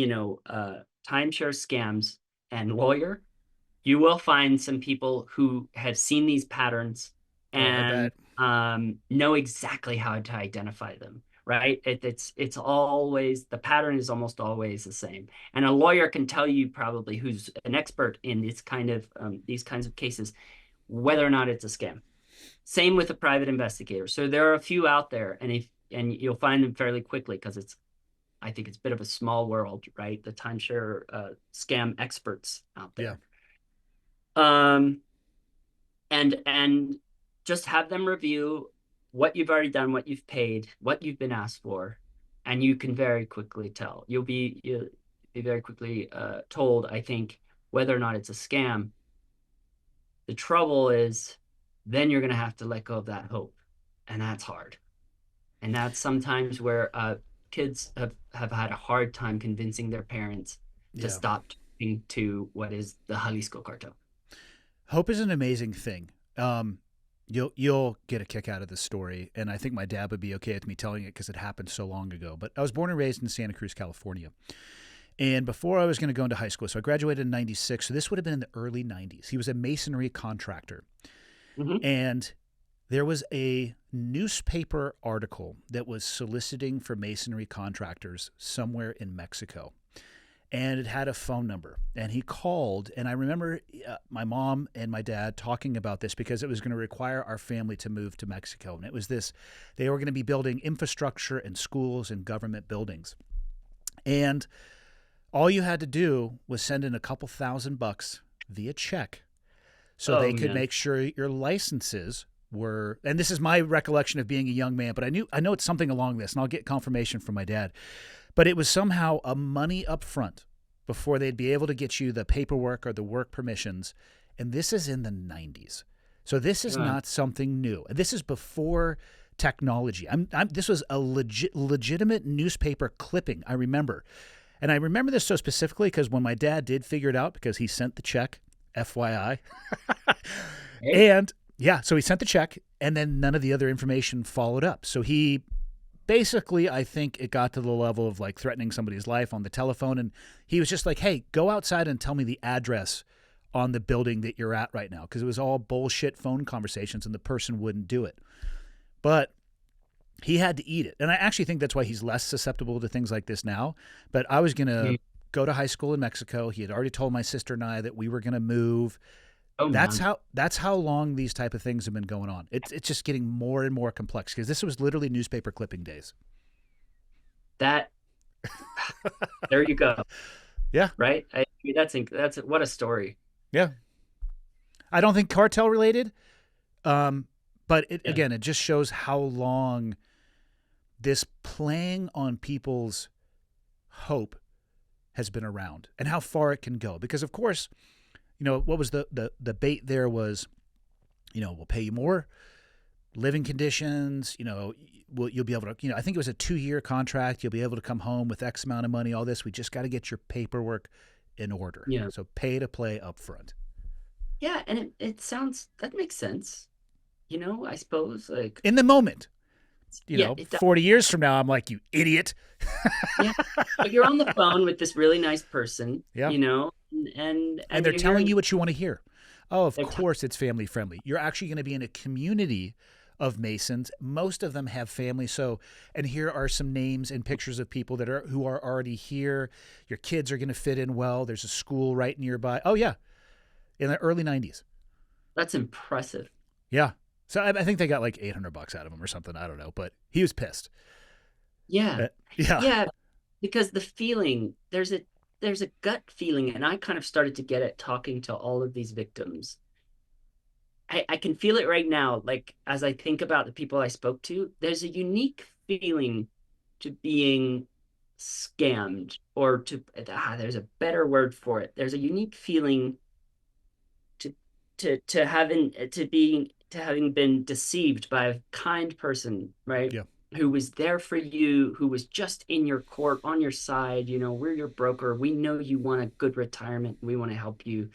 scams and lawyer, you will find some people who have seen these patterns and know exactly how to identify them. Right? It's always, the pattern is almost always the same, and a lawyer can tell you probably, who's an expert in these kinds of cases, whether or not it's a scam. Same with a private investigator. So there are a few out there, and you'll find them fairly quickly, because I think it's a bit of a small world, right? The timeshare scam experts out there. Yeah. And just have them review what you've already done, what you've paid, what you've been asked for, and you can very quickly tell. You'll be very quickly told, I think, whether or not it's a scam. The trouble is, then you're going to have to let go of that hope, and that's hard. And that's sometimes where kids have had a hard time convincing their parents to stop talking to what is the Jalisco Cartel. Hope is an amazing thing. You'll get a kick out of this story, and I think my dad would be okay with me telling it because it happened so long ago. But I was born and raised in Santa Cruz, California. And before I was going to go into high school, so I graduated in 96, so this would have been in the early 90s. He was a masonry contractor. Mm-hmm. And there was a newspaper article that was soliciting for masonry contractors somewhere in Mexico. And it had a phone number. And he called, and I remember my mom and my dad talking about this because it was going to require our family to move to Mexico. And it was this, they were going to be building infrastructure and schools and government buildings. And all you had to do was send in a couple $1,000 via check so they could make sure your licenses were, and this is my recollection of being a young man, but I know it's something along this, and I'll get confirmation from my dad. But it was somehow a money up front before they'd be able to get you the paperwork or the work permissions. And this is in the 90s. So this is not something new. This is before technology. This was a legitimate newspaper clipping, I remember. And I remember this so specifically because when my dad did figure it out, because he sent the check, FYI. And yeah, so he sent the check, and then none of the other information followed up. So he basically, I think it got to the level of like threatening somebody's life on the telephone. And he was just like, hey, go outside and tell me the address on the building that you're at right now. Because it was all bullshit phone conversations and the person wouldn't do it. But he had to eat it. And I actually think that's why he's less susceptible to things like this now. But I was going to go to high school in Mexico. He had already told my sister and I that we were going to move. That's how long these type of things have been going on. It's just getting more and more complex because this was literally newspaper clipping days. There you go. Yeah. Right. That's what a story. Yeah. I don't think cartel related, but again, it just shows how long this playing on people's hope has been around and how far it can go. Because of course, you know, what was the bait there was, you know, we'll pay you more, living conditions, you know, you'll be able to, you know, I think it was a 2-year contract. You'll be able to come home with X amount of money, all this. We just got to get your paperwork in order. Yeah. So pay to play up front. Yeah. And it sounds, that makes sense. You know, I suppose like in the moment, you know, 40 years from now, I'm like, you idiot. Yeah. But you're on the phone with this really nice person, you know, and they're telling you what you want to hear. Oh, of course it's family friendly. You're actually going to be in a community of Masons. Most of them have family. So, and here are some names and pictures of people who are already here. Your kids are going to fit in well. There's a school right nearby. Oh yeah. In the early 90s. That's impressive. Yeah. So I think they got like $800 out of him or something. I don't know, but he was pissed. Yeah. Yeah. Because the feeling, there's a gut feeling, and I kind of started to get it talking to all of these victims. I can feel it right now. Like, as I think about the people I spoke to, there's a unique feeling to being scammed, or there's a better word for it. There's a unique feeling to having been deceived by a kind person, right? Yeah. who was there for you, who was just in your court, on your side. We're your broker. We know you want a good retirement. We want to help you,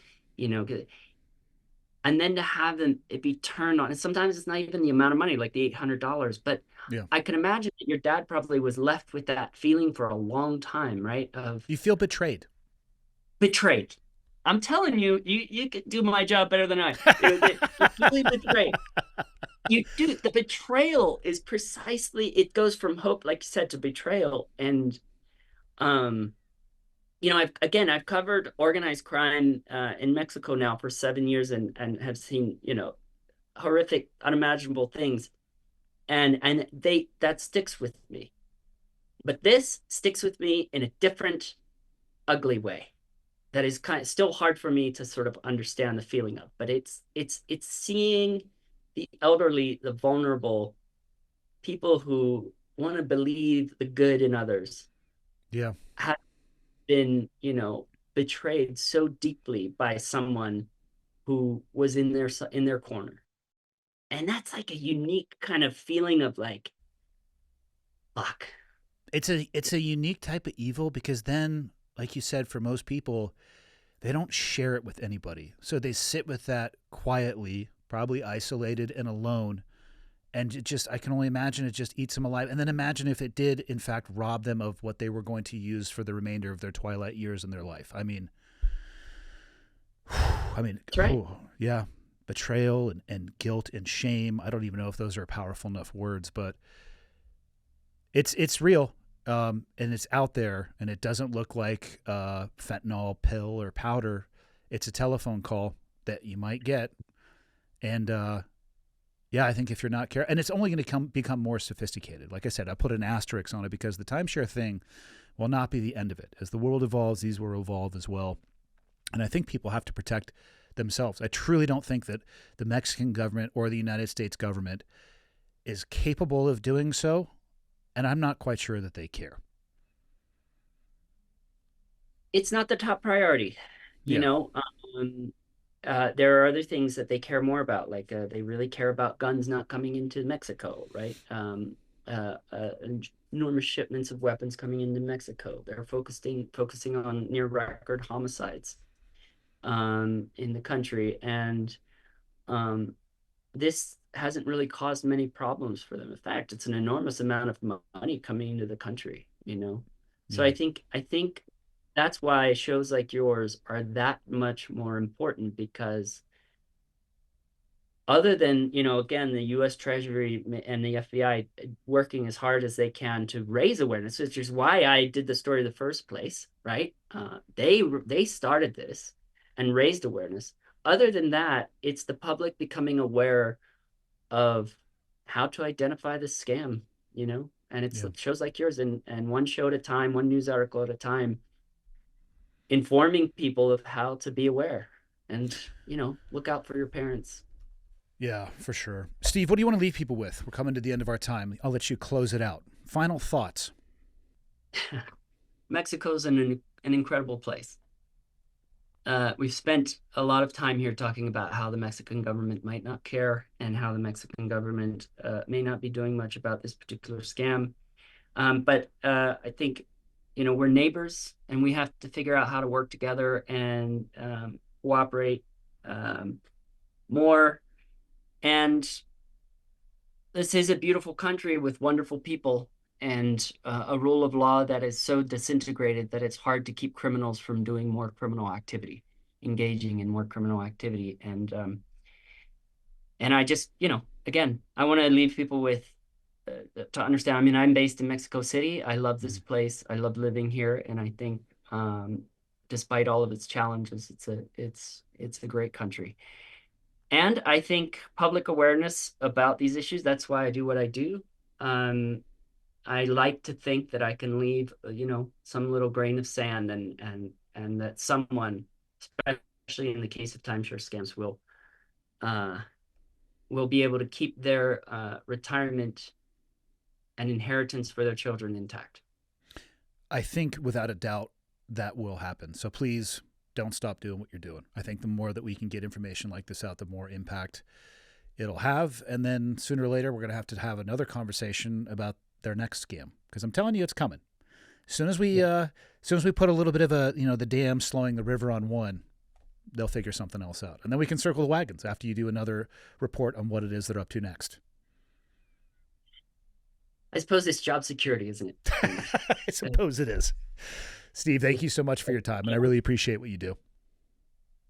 and then to have them it be turned on. And sometimes it's not even the amount of money, like the $800, but Yeah. I can imagine that your dad probably was left with that feeling for a long time, right? You feel betrayed. Betrayed. I'm telling you, you could do my job better than I. You're really betrayed. You do. The betrayal is precisely, it goes from hope, like you said, to betrayal. And I've covered organized crime in Mexico now for 7 years, and have seen horrific, unimaginable things, and that sticks with me. But this sticks with me in a different, ugly way that is kind of still hard for me to sort of understand the feeling of. But it's seeing the elderly, the vulnerable, people who want to believe the good in others, yeah, have been betrayed so deeply by someone who was in their corner. And that's like a unique kind of feeling of like, fuck. It's a unique type of evil, because then, like you said, for most people, they don't share it with anybody. So they sit with that quietly, probably isolated and alone. And I can only imagine it just eats them alive. And then imagine if it did, in fact, rob them of what they were going to use for the remainder of their twilight years in their life. I mean, that's right. Yeah. Betrayal and guilt and shame. I don't even know if those are powerful enough words, but it's real. And it's out there, and it doesn't look like a fentanyl pill or powder. It's a telephone call that you might get. And, yeah, I think if you're not careful, and it's only going to become more sophisticated. Like I said, I put an asterisk on it because the timeshare thing will not be the end of it. As the world evolves, these will evolve as well. And I think people have to protect themselves. I truly don't think that the Mexican government or the United States government is capable of doing so. And I'm not quite sure that they care. It's not the top priority, Yeah. There are other things that they care more about, like they really care about guns not coming into Mexico, right? Enormous shipments of weapons coming into Mexico. They're focusing on near record homicides in the country, and this hasn't really caused many problems for them. In fact, it's an enormous amount of money coming into the country, So Yeah. I think that's why shows like yours are that much more important, because other than, again, the U.S. Treasury and the FBI working as hard as they can to raise awareness, which is why I did the story in the first place, right? They started this and raised awareness. Other than that, it's the public becoming aware of how to identify the scam, and it's shows like yours, and one show at a time, one news article at a time, informing people of how to be aware and, look out for your parents. Yeah, for sure. Steve, what do you want to leave people with? We're coming to the end of our time. I'll let you close it out. Final thoughts. Mexico's an incredible place. We've spent a lot of time here talking about how the Mexican government might not care, and how the Mexican government may not be doing much about this particular scam. But I think, we're neighbors, and we have to figure out how to work together and cooperate more. And this is a beautiful country with wonderful people, and a rule of law that is so disintegrated that it's hard to keep criminals from doing more criminal activity, engaging in more criminal activity. And I just, again, I want to leave people with to understand. I mean, I'm based in Mexico City. I love this place. I love living here, and I think, despite all of its challenges, it's a great country. And I think public awareness about these issues, that's why I do what I do. I like to think that I can leave, some little grain of sand, and that someone, especially in the case of timeshare scams, will be able to keep their retirement and inheritance for their children intact. I think without a doubt that will happen. So please don't stop doing what you're doing. I think the more that we can get information like this out, the more impact it'll have. And then sooner or later, we're going to have another conversation about their next scam, because I'm telling you, it's coming. As soon as we put a little bit of the dam slowing the river on one, they'll figure something else out. And then we can circle the wagons after you do another report on what it is they're up to next. I suppose it's job security, isn't it? I suppose it is. Steve, thank you so much for your time, and I really appreciate what you do.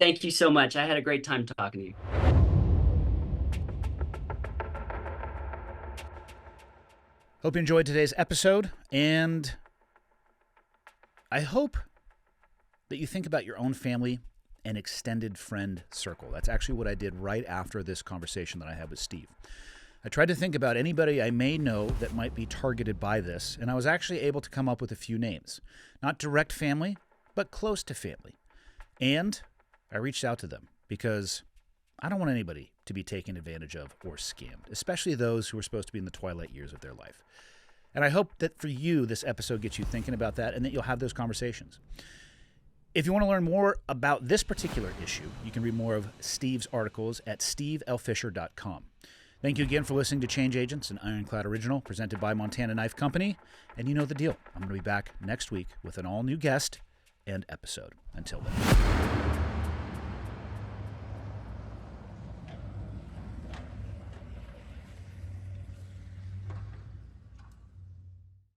Thank you so much. I had a great time talking to you. Hope you enjoyed today's episode, and I hope that you think about your own family and extended friend circle. That's actually what I did right after this conversation that I had with Steve. I tried to think about anybody I may know that might be targeted by this, and I was actually able to come up with a few names. Not direct family, but close to family. And I reached out to them because I don't want anybody to be taken advantage of or scammed, especially those who are supposed to be in the twilight years of their life. And I hope that for you, this episode gets you thinking about that and that you'll have those conversations. If you want to learn more about this particular issue, you can read more of Steve's articles at stevelfisher.com. Thank you again for listening to Change Agents, an Ironclad original presented by Montana Knife Company. And you know the deal. I'm going to be back next week with an all-new guest and episode. Until then.